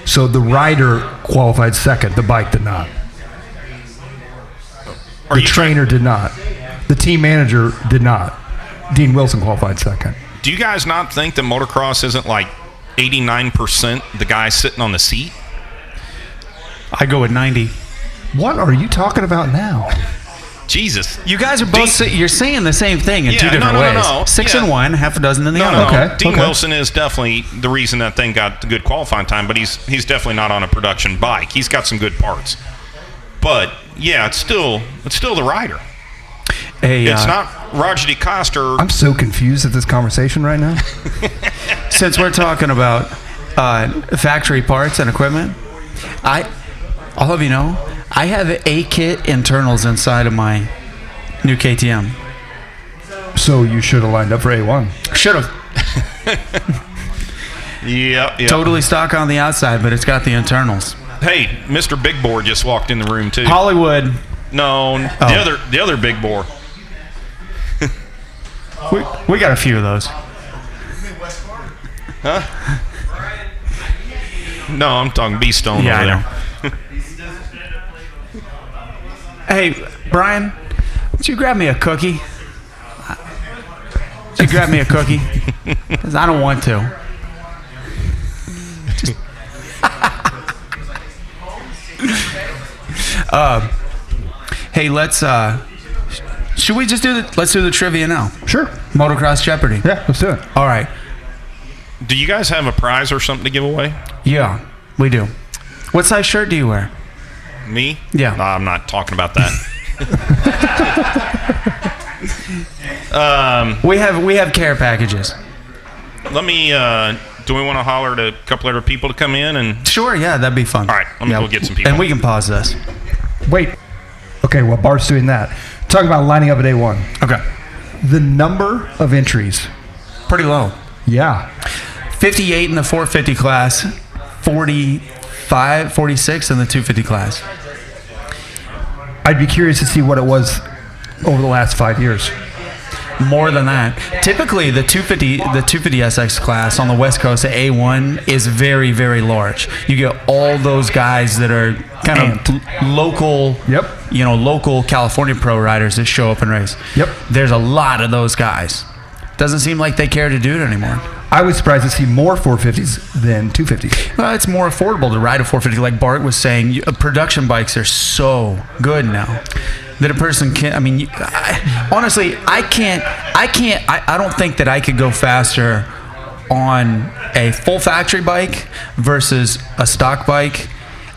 Speaker 3: So the rider qualified second. The bike did not. The trainer did not. The team manager did not. Dean Wilson qualified second.
Speaker 4: do you guys not think that motocross isn't like 89% the guy sitting on the seat?
Speaker 1: I go with 90.
Speaker 3: What are you talking about now?
Speaker 4: Jesus.
Speaker 1: You guys are both you're saying the same thing in
Speaker 4: Yeah,
Speaker 1: two different
Speaker 4: no,
Speaker 1: ways.
Speaker 4: no.
Speaker 1: 6
Speaker 4: Yeah.
Speaker 1: in one, half a dozen in the
Speaker 4: No,
Speaker 1: other.
Speaker 4: no.
Speaker 3: Okay,
Speaker 4: Dean
Speaker 3: okay.
Speaker 4: Wilson is definitely the reason that thing got the good qualifying time, but he's definitely not on a production bike. He's got some good parts. But yeah, it's still the rider. It's not Roger DeCoster.
Speaker 3: I'm so confused at this conversation right now.
Speaker 1: Since we're talking about factory parts and equipment, I'll have you know, I have A-kit internals inside of my new KTM.
Speaker 3: So you should have lined up for A1.
Speaker 1: Should have.
Speaker 4: Yep.
Speaker 1: Totally stock on the outside, but it's got the internals.
Speaker 4: Hey, Mr. Big Boar just walked in the room too.
Speaker 1: Hollywood.
Speaker 4: No, the other Big Boar.
Speaker 1: We got a few of those.
Speaker 4: Huh? No, I'm talking B-Stone
Speaker 1: Yeah,
Speaker 4: over
Speaker 1: I
Speaker 4: there.
Speaker 1: know. Hey, Brian, would you grab me a cookie? Would you grab me a cookie? Because I don't want to. Hey, let's should we just let's do the trivia now?
Speaker 3: Sure.
Speaker 1: Motocross Jeopardy.
Speaker 3: Yeah, let's do it.
Speaker 1: All right.
Speaker 4: Do you guys have a prize or something to give away?
Speaker 1: Yeah, we do. What size shirt do you wear?
Speaker 4: Me?
Speaker 1: Yeah.
Speaker 4: No, I'm not talking about that.
Speaker 1: We have care packages.
Speaker 4: Let me. Do we want to holler at a couple other people to come in and?
Speaker 1: Sure, yeah, that'd be fun.
Speaker 4: All right, let me go get some people.
Speaker 1: And we can pause this.
Speaker 3: Wait. Okay, while Bart's doing that, talking about lining up at A1.
Speaker 1: Okay.
Speaker 3: The number of entries.
Speaker 1: Pretty low.
Speaker 3: Yeah.
Speaker 1: 58 in the 450 class, 45, 46 in the 250 class.
Speaker 3: I'd be curious to see what it was over the last 5 years.
Speaker 1: More than that. Typically, the 250 SX class on the West Coast at A1 is very, very large. You get all those guys that are kind of local, local California pro riders that show up and race.
Speaker 3: Yep.
Speaker 1: There's a lot of those guys. Doesn't seem like they care to do it anymore.
Speaker 3: I was surprised to see more 450s than 250s.
Speaker 1: Well, it's more affordable to ride a 450. Like Bart was saying, production bikes are so good now that a person can't. I mean, honestly, I don't think that I could go faster on a full factory bike versus a stock bike.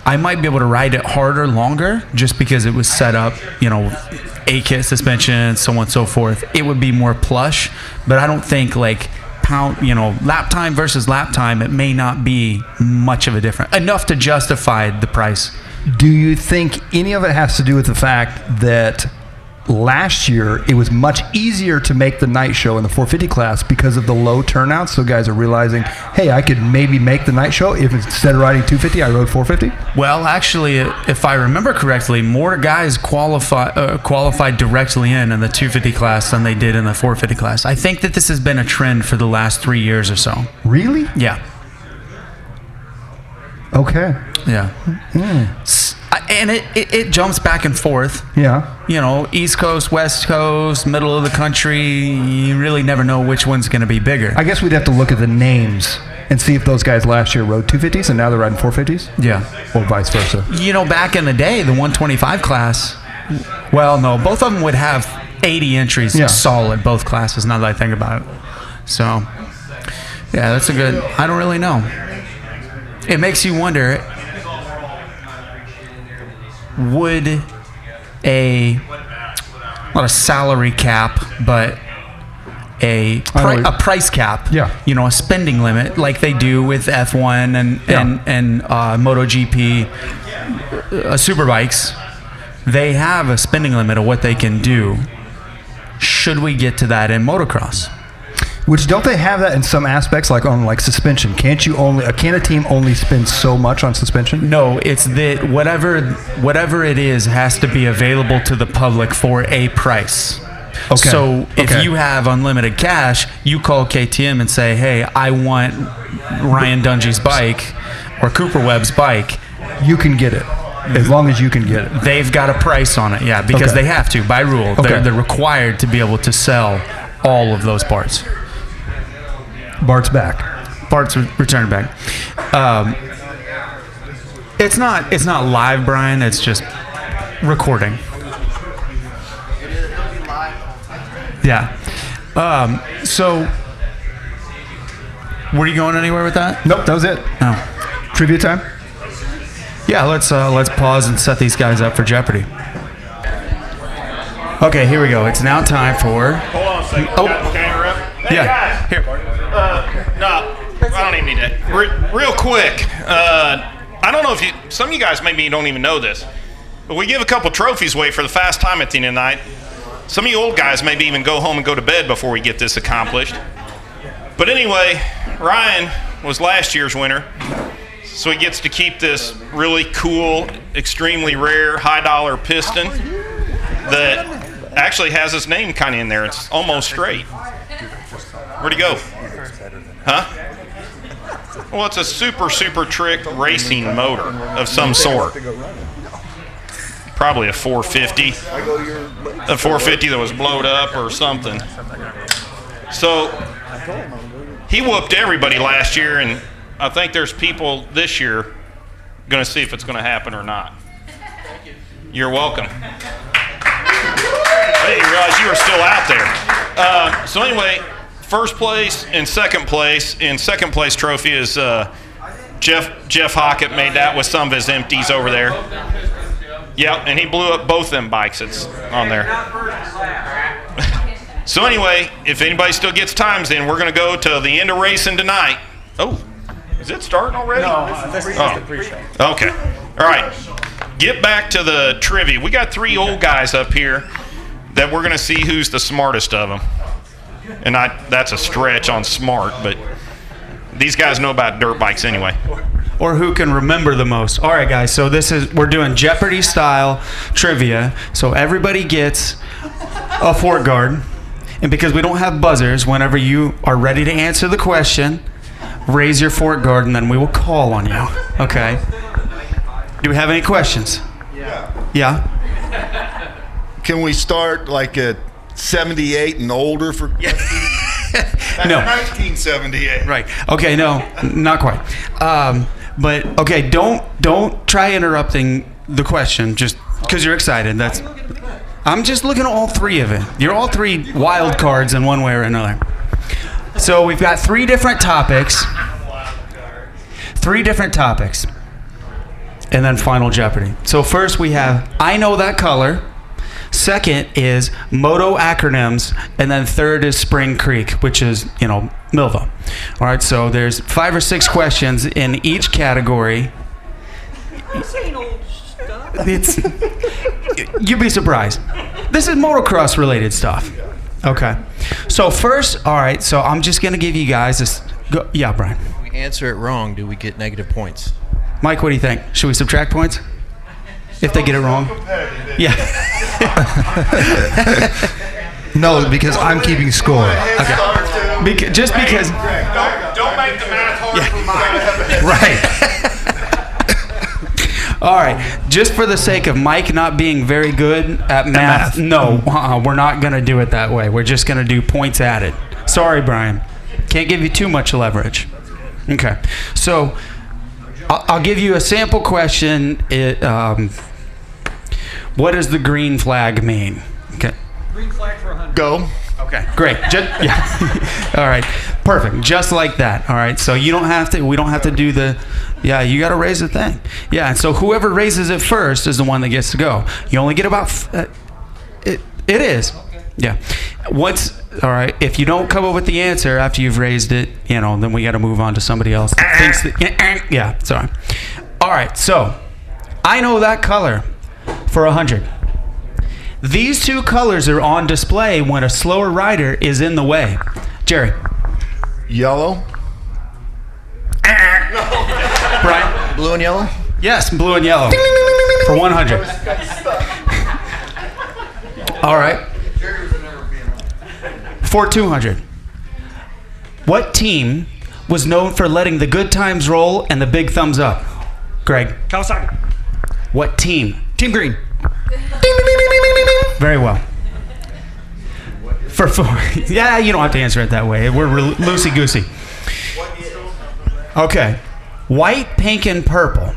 Speaker 1: I might be able to ride it harder, longer, just because it was set up, A-kit suspension, so on and so forth. It would be more plush, but I don't think like lap time versus lap time, it may not be much of a difference. Enough to justify the price.
Speaker 3: Do you think any of it has to do with the fact that last year it was much easier to make the night show in the 450 class because of the low turnouts? So guys are realizing, hey, I could maybe make the night show if instead of riding 250, I rode 450?
Speaker 1: Well, actually, if I remember correctly, more guys qualified directly in the 250 class than they did in the 450 class. I think that this has been a trend for the last 3 years or so.
Speaker 3: Really?
Speaker 1: Yeah.
Speaker 3: Okay.
Speaker 1: Yeah. And it jumps back and forth.
Speaker 3: Yeah.
Speaker 1: East Coast, West Coast, middle of the country. You really never know which one's going to be bigger.
Speaker 3: I guess we'd have to look at the names and see if those guys last year rode 250s and now they're riding 450s.
Speaker 1: Yeah.
Speaker 3: Or vice versa.
Speaker 1: Back in the day, the 125 class, well, no, both of them would have 80 entries solid, both classes, now that I think about it. So, Yeah, that's a good. I don't really know. It makes you wonder. Would not a salary cap, but a price cap?
Speaker 3: Yeah.
Speaker 1: You know, a spending limit like they do with F1 and MotoGP, Superbikes. They have a spending limit of what they can do. Should we get to that in motocross?
Speaker 3: Which don't they have that in some aspects, like on like suspension? Can a team only spend so much on suspension?
Speaker 1: No, it's that whatever it is has to be available to the public for a price.
Speaker 3: Okay.
Speaker 1: So if
Speaker 3: Okay.
Speaker 1: you have unlimited cash, you call KTM and say, "Hey, I want Ryan Dungey's bike or Cooper Webb's bike."
Speaker 3: You can get it as long as you can get it.
Speaker 1: They've got a price on it, yeah, because
Speaker 3: Okay.
Speaker 1: they have to by rule.
Speaker 3: Okay.
Speaker 1: They're required to be able to sell all of those parts.
Speaker 3: Bart's back.
Speaker 1: Parts returned back. It's not live, Brian. It's just recording. Yeah. So, were you going anywhere with that?
Speaker 3: Nope, that was it.
Speaker 1: No.
Speaker 3: Trivia time.
Speaker 1: Yeah. Let's pause and set these guys up for Jeopardy. Okay, here we go. It's now time for.
Speaker 4: Hold on a second.
Speaker 1: Oh.
Speaker 4: Can I interrupt? Hey,
Speaker 1: Yeah.
Speaker 4: guys.
Speaker 1: Here.
Speaker 4: No, I don't even need that. Real quick, I don't know if some of you guys maybe don't even know this, but we give a couple trophies away for the fast time at the end of the night. Some of you old guys maybe even go home and go to bed before we get this accomplished. But anyway, Ryan was last year's winner, so he gets to keep this really cool, extremely rare, high-dollar piston that actually has his name kind of in there. It's almost straight. Where'd he go? Huh? Well, it's a super trick racing motor of some sort. Probably a 450. A 450 that was blowed up or something. So he whooped everybody last year, and I think there's people this year going to see if it's going to happen or not. You're welcome. I didn't realize you were still out there. So anyway, first place and second place. In second place trophy is Jeff Hockett made that with some of his empties over there. Yeah, and he blew up both them bikes that's on there. So anyway, if anybody still gets times in, we're going to go to the end of racing tonight. Oh, is it starting already?
Speaker 6: No, this is just the pre-show.
Speaker 4: Okay. All right. Get back to the trivia. We got three old guys up here that we're going to see who's the smartest of them. And that's a stretch on smart, but these guys know about dirt bikes anyway.
Speaker 1: Or who can remember the most. All right, guys, so we're doing Jeopardy style trivia. So everybody gets a fort guard. And because we don't have buzzers, whenever you are ready to answer the question, raise your fort guard and then we will call on you. Okay? Do we have any questions? Yeah?
Speaker 7: Can we start like at 78 and older for
Speaker 1: No.
Speaker 7: 1978?
Speaker 1: Right. Okay, no, not quite. But okay, don't try interrupting the question just because you're excited. I'm just looking at all three of it. You're all three wild cards in one way or another. So we've got three different topics. And then Final Jeopardy. So first we have I Know That Color. Second is Moto acronyms, and then third is Spring Creek, which is, Milva. All right, so there's 5 or 6 questions in each category. You'd be surprised. This is motocross related stuff. Okay. So first, all right, so I'm just going to give you guys this. Yeah, Brian.
Speaker 8: If we answer it wrong, do we get negative points?
Speaker 1: Mike, what do you think? Should we subtract points? If they get it wrong? Yeah.
Speaker 3: No, because I'm keeping score.
Speaker 1: Okay. Just because.
Speaker 4: Don't make the math hard for Mike.
Speaker 1: Right. All right. Just for the sake of Mike not being very good at math. No, we're not going to do it that way. We're just going to do points added. Sorry, Brian. Can't give you too much leverage. Okay. So I'll give you a sample question. What does the green flag mean? Okay.
Speaker 6: Green flag for 100.
Speaker 7: Go.
Speaker 1: Okay. Great. Yeah. All right. Perfect. Just like that. All right. So you don't have to. We don't have to do the. Yeah. You got to raise the thing. Yeah. And so whoever raises it first is the one that gets to go. You only get about. It is. Yeah. Once. All right. If you don't come up with the answer after you've raised it, then we got to move on to somebody else. Yeah. Sorry. All right. So I know that color for 100. These two colors are on display when a slower rider is in the way. Jerry.
Speaker 7: Yellow.
Speaker 1: Brian.
Speaker 8: Blue and yellow?
Speaker 1: Yes, blue and yellow. For 100. All right. For 200. What team was known for letting the good times roll and the big thumbs up? Greg.
Speaker 6: Kawasaki.
Speaker 1: What team?
Speaker 6: Team Green.
Speaker 1: Very well. For 4. Yeah, you don't have to answer it that way. We're loosey-goosey. Okay. White, pink, and purple.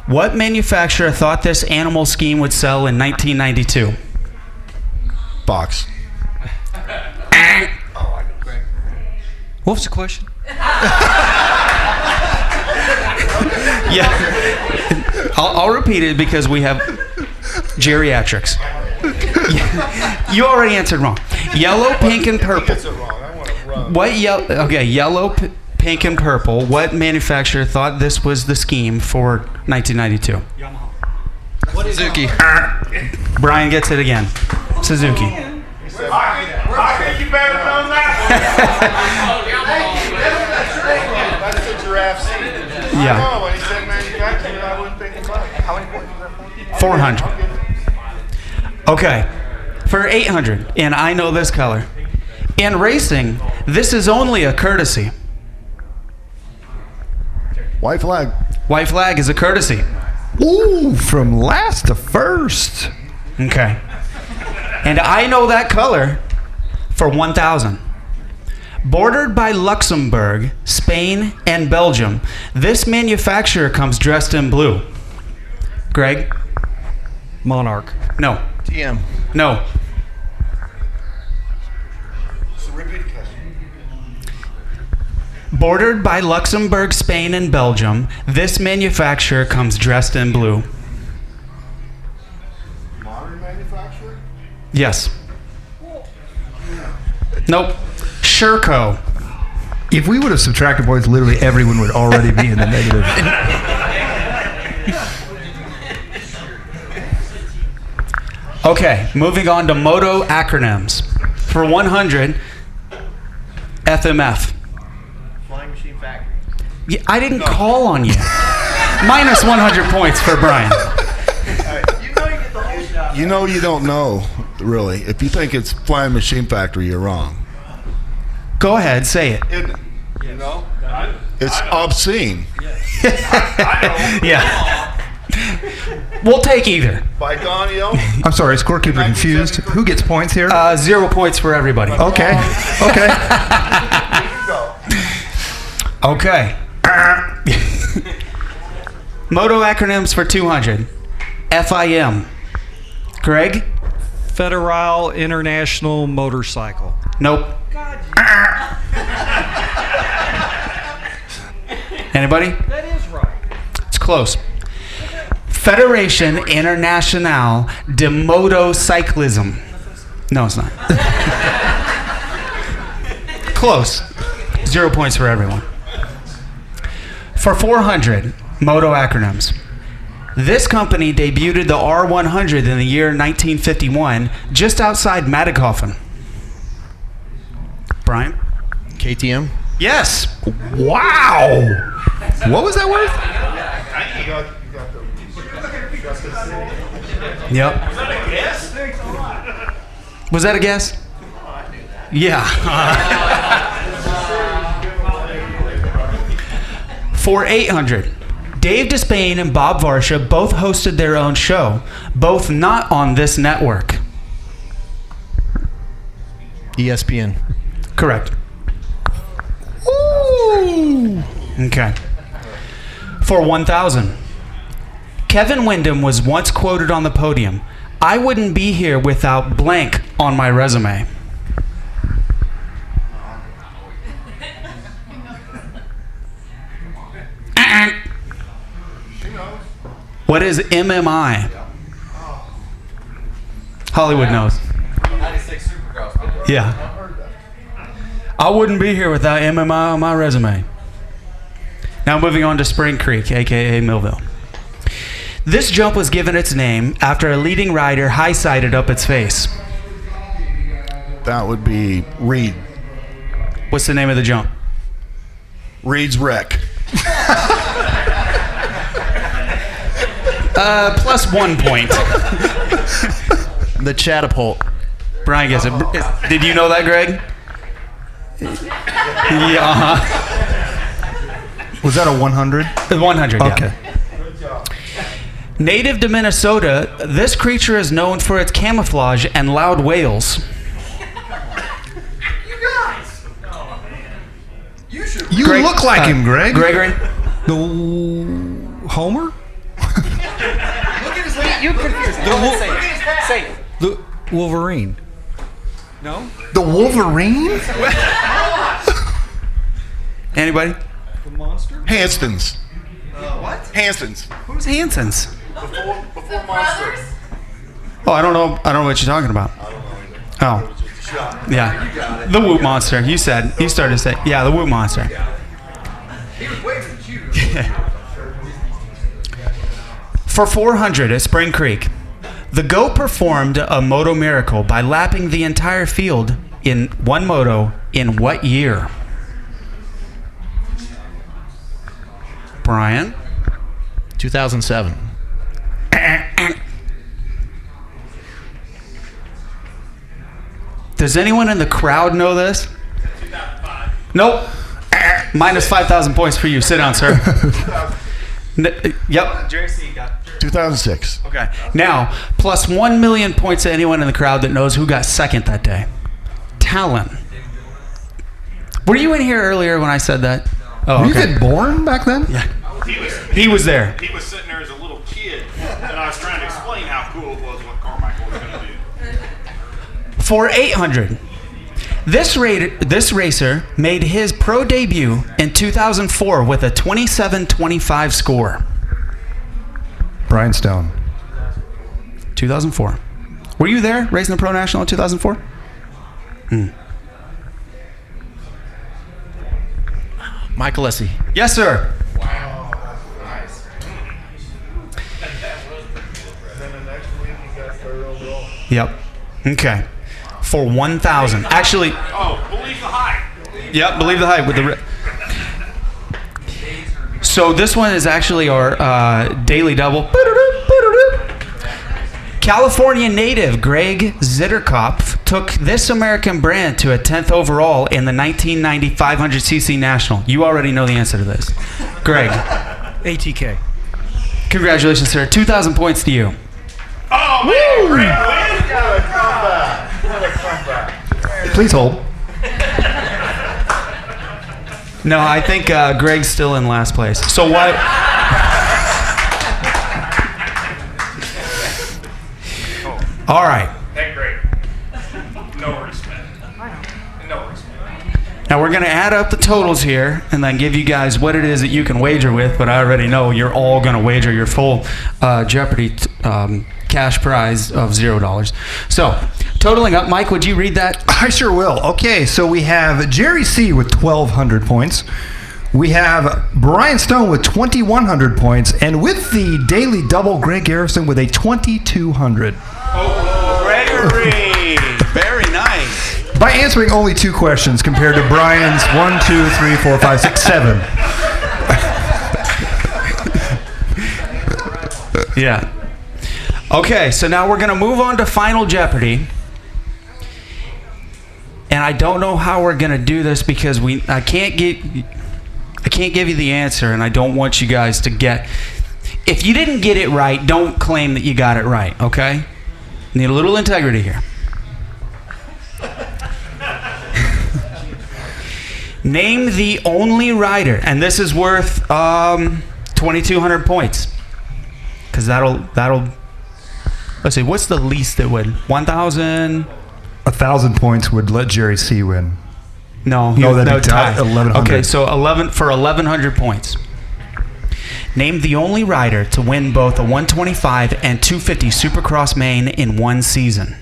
Speaker 1: What manufacturer thought this animal scheme would sell in 1992?
Speaker 7: Box.
Speaker 6: What was the question?
Speaker 1: Yeah. I'll repeat it because we have geriatrics. You already answered wrong. Yellow, pink, and purple. What yellow? Okay, yellow, pink, and purple. What manufacturer thought this was the scheme for 1992?
Speaker 8: Suzuki.
Speaker 1: Brian gets it again. Suzuki.
Speaker 7: That's the giraffe seat.
Speaker 1: Yeah.
Speaker 7: When he said manufacturing, I wouldn't think about it. How many points is that?
Speaker 1: 400. Okay. For 800, and I know this color. In racing, this is only a courtesy.
Speaker 7: White flag.
Speaker 1: White flag is a courtesy.
Speaker 3: Ooh, from last to first.
Speaker 1: Okay. And I know that color for 1,000. Bordered by Luxembourg, Spain, and Belgium, this manufacturer comes dressed in blue. Greg?
Speaker 6: Monarch.
Speaker 1: No.
Speaker 8: TM.
Speaker 1: No. Bordered by Luxembourg, Spain, and Belgium, this manufacturer comes dressed in blue.
Speaker 7: Modern manufacturer?
Speaker 1: Yes. Nope. Sherco.
Speaker 3: If we would have subtracted points, literally everyone would already be in the negative.
Speaker 1: Okay, moving on to moto acronyms. For 100, FMF.
Speaker 6: Flying Machine Factory.
Speaker 1: Yeah, I didn't call on you. Minus 100 points for Brian.
Speaker 7: You know you don't know, really. If you think it's Flying Machine Factory, you're wrong.
Speaker 1: Go ahead, say it.
Speaker 7: Isn't it? You know? It's obscene.
Speaker 1: Yeah. We'll take either.
Speaker 7: By Donnell.
Speaker 3: I'm sorry, is scorekeeper confused? Who gets points here?
Speaker 1: 0 points for everybody.
Speaker 3: Okay. Okay.
Speaker 1: Okay. Moto acronyms for 200. FIM. Greg?
Speaker 6: Federal International Motorcycle.
Speaker 1: Nope. Anybody?
Speaker 6: That is right.
Speaker 1: It's close. Fédération Internationale de Motocyclisme. No, it's not. Close. 0 points for everyone. For 400, moto acronyms. This company debuted the R100 in the year 1951, just outside Mattighofen. Brian?
Speaker 8: KTM.
Speaker 1: Yes.
Speaker 3: Wow. What was that worth?
Speaker 1: Yep. Was that a guess? Yeah. For 800, Dave Despain and Bob Varsha both hosted their own show, both not on this network.
Speaker 8: ESPN.
Speaker 1: Correct. Ooh. Okay. For 1,000, Kevin Windham was once quoted on the podium, "I wouldn't be here without blank on my resume." What is MMI? Hollywood knows.
Speaker 6: 96 Supercross.
Speaker 1: Yeah. I wouldn't be here without MMI on my resume. Now moving on to Spring Creek, aka Millville. This jump was given its name after a leading rider high-sided up its face.
Speaker 7: That would be Reed.
Speaker 1: What's the name of the jump?
Speaker 7: Reed's Wreck.
Speaker 1: Plus 1 point.
Speaker 8: The Catapult.
Speaker 1: Brian gets it. Did you know that, Greg? Yeah.
Speaker 3: Was that a 100?
Speaker 1: 100, yeah.
Speaker 3: Okay.
Speaker 1: Native to Minnesota, this creature is known for its camouflage and loud wails.
Speaker 3: You
Speaker 1: Greg,
Speaker 3: look like him, Greg.
Speaker 1: Gregory?
Speaker 3: The Homer?
Speaker 6: You confused me. Say it.
Speaker 9: The Wolverine.
Speaker 6: No?
Speaker 3: The Wolverine?
Speaker 1: Anybody?
Speaker 9: The monster?
Speaker 7: Hanston's.
Speaker 6: What?
Speaker 7: Hanston's.
Speaker 1: Who's Hanson's?
Speaker 7: Before
Speaker 2: The
Speaker 7: Monster.
Speaker 2: brothers?
Speaker 1: Oh, I don't know what you're talking about. Oh. Yeah. The Whoop Monster. You started to say, yeah, the Whoop Monster. For 400 at Spring Creek, the GOAT performed a moto miracle by lapping the entire field in one moto in what year? Brian?
Speaker 8: 2007.
Speaker 1: Does anyone in the crowd know this? 2005. Nope. Minus 5,000 points for you. Sit down, sir. Yep.
Speaker 6: Jerry C. got
Speaker 7: 2006.
Speaker 1: Okay. Now, plus 1 million points to anyone in the crowd that knows who got second that day. Talon. Were you in here earlier when I said that? Oh,
Speaker 3: Were you
Speaker 1: okay.
Speaker 3: even born back then?
Speaker 1: Yeah. He was there.
Speaker 4: He was sitting there as a little kid, and I was trying to explain how cool it was what Carmichael was going to do.
Speaker 1: For 800, this racer made his pro debut in 2004 with a 27.25 score.
Speaker 3: Brian Stone.
Speaker 1: 2004. Were you there racing the Pro National in 2004?
Speaker 8: Michael Essie.
Speaker 1: Yes, sir. Yep. Okay. For 1,000. Actually,
Speaker 4: Oh, believe the hype.
Speaker 1: yep, believe the hype with the. So this one is actually our daily double. California native Greg Zitterkopf took this American brand to a 10th overall in the 1990 500cc National. You already know the answer to this. Greg,
Speaker 9: ATK.
Speaker 1: congratulations, sir. 2,000 points to you.
Speaker 4: Oh, man, great win.
Speaker 3: Please hold.
Speaker 1: No, I think Greg's still in last place. So what? All right.
Speaker 4: Hey, great. No respect. No respect.
Speaker 1: Now we're going to add up the totals here and then give you guys what it is that you can wager with, but I already know you're all going to wager your full Jeopardy cash prize of $0. So, totaling up, Mike, would you read that?
Speaker 3: I sure will. Okay, so we have Jerry C. with 1,200 points. We have Brian Stone with 2,100 points. And with the daily double, Greg Garrison with a 2,200.
Speaker 1: Oh, Gregory. Very nice.
Speaker 3: By answering only 2 questions compared to Brian's 1, 2, 3, 4, 5, 6, 7.
Speaker 1: Yeah. Okay, so now we're going to move on to Final Jeopardy. And I don't know how we're going to do this because I can't give you the answer, and I don't want you guys to get. If you didn't get it right, don't claim that you got it right, okay? Need a little integrity here. Name the only rider, and this is worth 2,200 points, because that'll. Let's see, what's the least that would 1,000?
Speaker 3: 1,000 points would let Jerry C. win.
Speaker 1: No,
Speaker 3: No, that'd be
Speaker 1: tie.
Speaker 3: 1,100.
Speaker 1: Okay, so 1,100 points. Name the only rider to win both a 125 and 250 Supercross main in one season.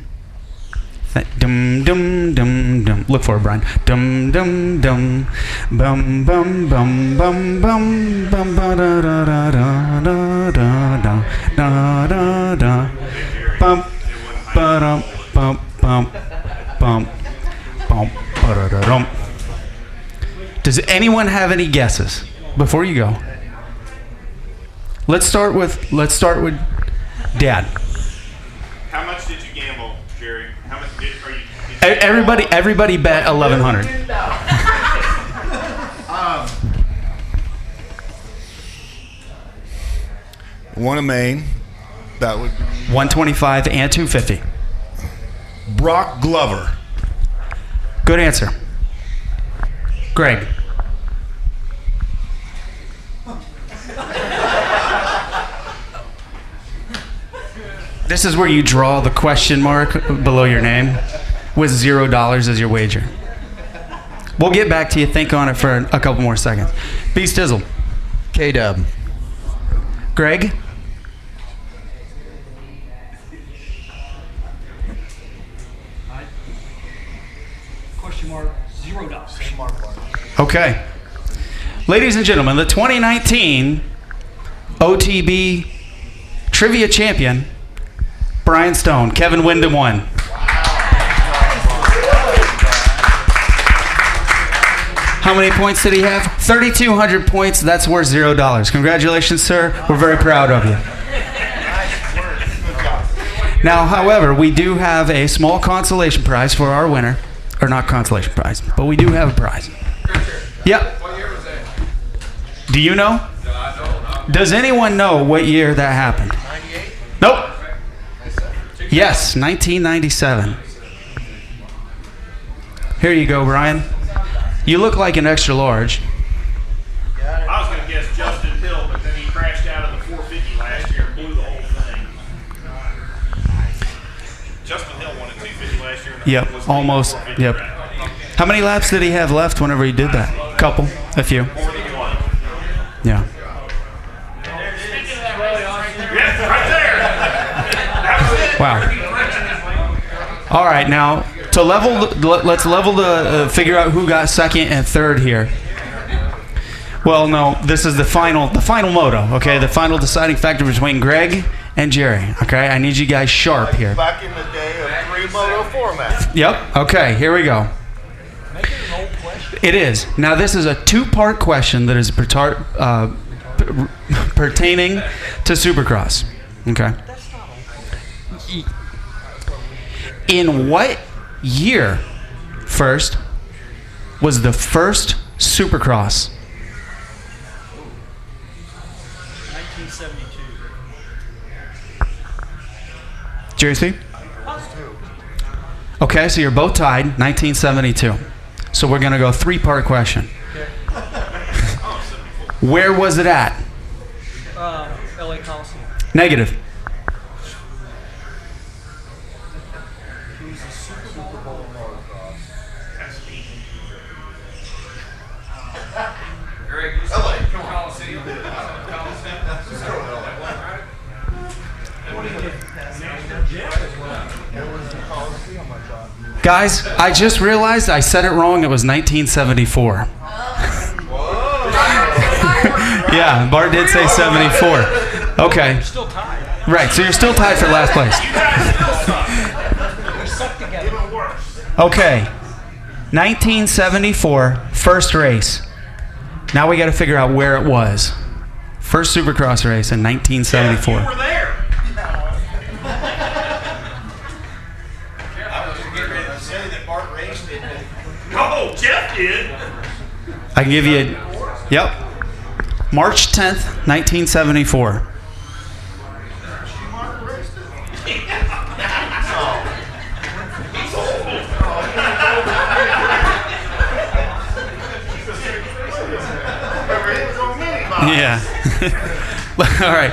Speaker 1: Dum dum dum dum. Look for it, Brian. Dum dum dum. Bum bum bum bum bum bum ba da da da da da da da da da. Bum ba dum bum bum bum bum ba da da dum. Does anyone have any guesses before you go? Let's start with Dad.
Speaker 4: How much did you gamble, Jerry? How much did you
Speaker 1: Everybody bet 1,100.
Speaker 7: Won a main. That would be
Speaker 1: 125 and 250.
Speaker 7: Brock Glover.
Speaker 1: Good answer. Greg. This is where you draw the question mark below your name with $0 as your wager. We'll get back to you. Think on it for a couple more seconds. B. Stizzle.
Speaker 8: K-Dub.
Speaker 1: Greg.
Speaker 9: Question mark, $0.
Speaker 1: Okay. Ladies and gentlemen, the 2019 OTB Trivia Champion, Brian Stone. Kevin Wyndham won. How many points did he have? 3,200 points. That's worth $0. Congratulations, sir. We're very proud of you. Now, however, we do have a small consolation prize for our winner. Or not consolation prize, but we do have a prize. Yep. Do you know? Does anyone know what year that happened? 98? Nope. Yes, 1997. Here you go, Brian. You look like an extra large.
Speaker 4: I was going to guess Justin Hill, but then he crashed out of the 450 last year and blew the whole thing. Justin Hill won a 250 last year.
Speaker 1: Yep, almost. Yep. How many laps did he have left whenever he did that? Couple? A few?
Speaker 4: More than one.
Speaker 1: Yeah.
Speaker 4: Yes, right there.
Speaker 1: Wow. All right, now to let's level the figure out who got second and third here. Well, no, this is the final moto. Okay, the final deciding factor between Greg and Jerry. Okay, I need you guys sharp here.
Speaker 7: Back in the day of 3-moto format.
Speaker 1: Yep. Okay, here we go. It is. Now this is a two-part question that is pertaining to Supercross. Okay. In what year, first, was the first Supercross?
Speaker 9: 1972.
Speaker 1: Jerry Steve? Okay, so you're both tied, 1972. So we're going to go three-part question. Where was it at?
Speaker 9: LA Coliseum.
Speaker 1: Negative. Guys, I just realized I said it wrong. It was 1974. Yeah, Bart did say 74. Okay.
Speaker 9: Still tied.
Speaker 1: Right, so you're still tied for last place. Okay. 1974, first race. Now we got to figure out where it was. First Supercross race in 1974.
Speaker 4: You were there. Oh, Jeff did.
Speaker 1: I can give you, yep. March 10th, 1974. Yeah. All right.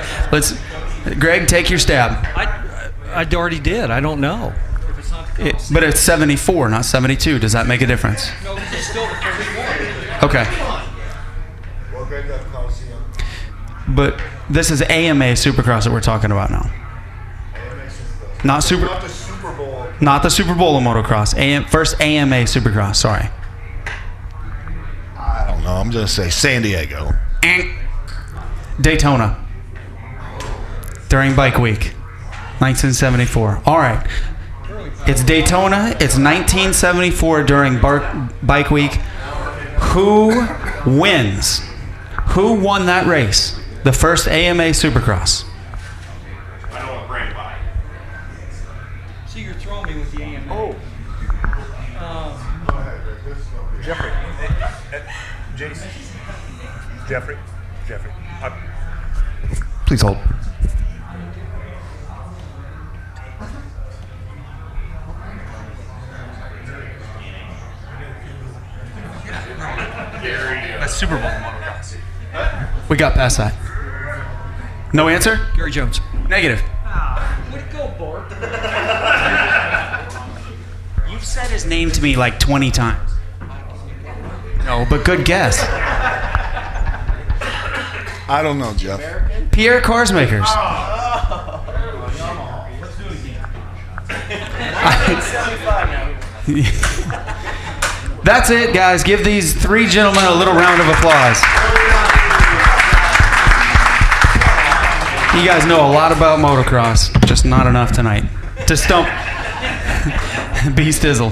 Speaker 1: Greg, take your stab.
Speaker 9: I already did. I don't know. If it's not the Coliseum.
Speaker 1: But it's 74, not 72. Does that make a difference?
Speaker 9: No, it's still the first one.
Speaker 1: Okay. But this is AMA Supercross that we're talking about now. Not Super.
Speaker 7: Not the Super Bowl.
Speaker 1: Not the Super Bowl of motocross. First AMA Supercross. Sorry.
Speaker 7: I don't know. I'm just gonna say San Diego.
Speaker 1: Daytona. During Bike Week, 1974. All right. It's Daytona. It's 1974 during Bike Week. Who wins? Who won that race? The first AMA Supercross.
Speaker 4: I know a great bike.
Speaker 9: So you're throwing me with the AMA. Oh.
Speaker 10: Jeffrey. Jason. Jeffrey.
Speaker 3: Please hold.
Speaker 1: That's Super Bowl motocross. We got past that. No answer?
Speaker 9: Gary Jones.
Speaker 1: Negative.
Speaker 9: Way to go, Bart.
Speaker 1: You've said his name to me like 20 times. No, but good guess.
Speaker 7: I don't know, Jeff.
Speaker 1: Pierre Carsmakers. That's it, guys. Give these three gentlemen a little round of applause. You guys know a lot about motocross, just not enough tonight to stump Beast Dizzle.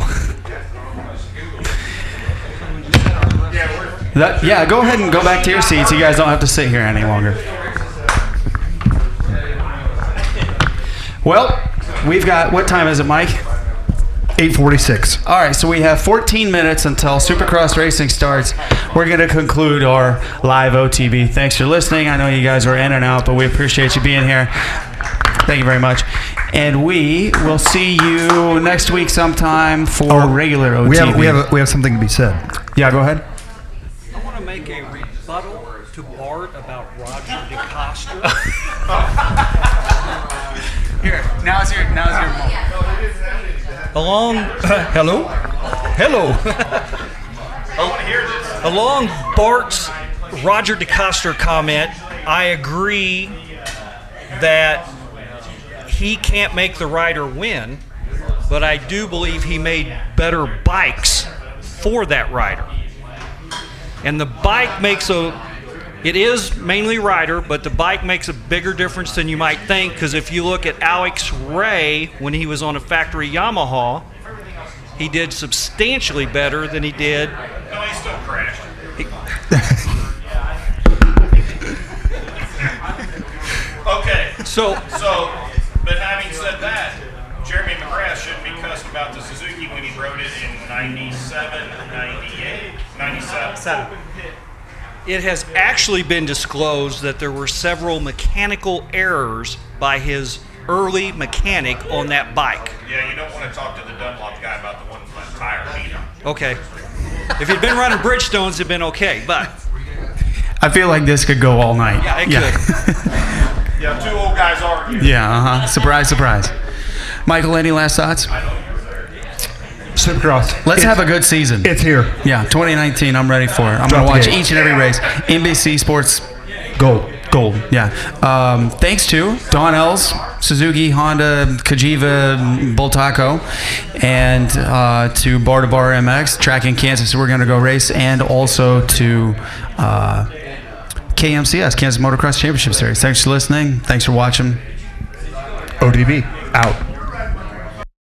Speaker 1: Yeah, go ahead and go back to your seats. You guys don't have to sit here any longer. Well, we've got, what time is it, Mike?
Speaker 3: 8:46.
Speaker 1: All right, so we have 14 minutes until Supercross racing starts. We're going to conclude our live OTB. Thanks for listening. I know you guys were in and out, but we appreciate you being here. Thank you very much. And we will see you next week sometime for regular OTB.
Speaker 3: We have something to be said.
Speaker 1: Yeah, go ahead.
Speaker 9: I want to make a rebuttal to Bart about Roger DeCoster.
Speaker 1: Here, now's your moment.
Speaker 9: Hello?
Speaker 4: I want to hear this.
Speaker 9: Along Bart's Roger DeCoster comment, I agree that he can't make the rider win, but I do believe he made better bikes for that rider. And the bike it is mainly rider, but the bike makes a bigger difference than you might think, because if you look at Alex Ray when he was on a factory Yamaha, he did substantially better than he did.
Speaker 4: No, he still crashed. Okay. But having said that, Jeremy McGrath shouldn't be cussed about the Suzuki when he rode it in 97, 98, 97.
Speaker 9: It has actually been disclosed that there were several mechanical errors by his early mechanic on that bike.
Speaker 4: Yeah, you don't want to talk to the Dunlop guy about the one flat tire either.
Speaker 9: Okay. If he'd been running Bridgestones, it'd been okay, but...
Speaker 1: I feel like this could go all night.
Speaker 9: Yeah, it could.
Speaker 4: Yeah, two old guys arguing.
Speaker 1: Yeah, Surprise, surprise. Michael, any last thoughts?
Speaker 3: Supercross.
Speaker 1: Let's have a good season.
Speaker 3: It's here.
Speaker 1: Yeah, 2019, I'm ready for it. I'm going to watch each and every race. NBC Sports Gold. Yeah. Thanks to Donnell's, Suzuki, Honda, Kajiva, Bultaco, and to Bar to Bar MX, track in Kansas. We're going to go race, and also to KMCS, Kansas Motocross Championship Series. Thanks for listening. Thanks for watching.
Speaker 3: OTB out.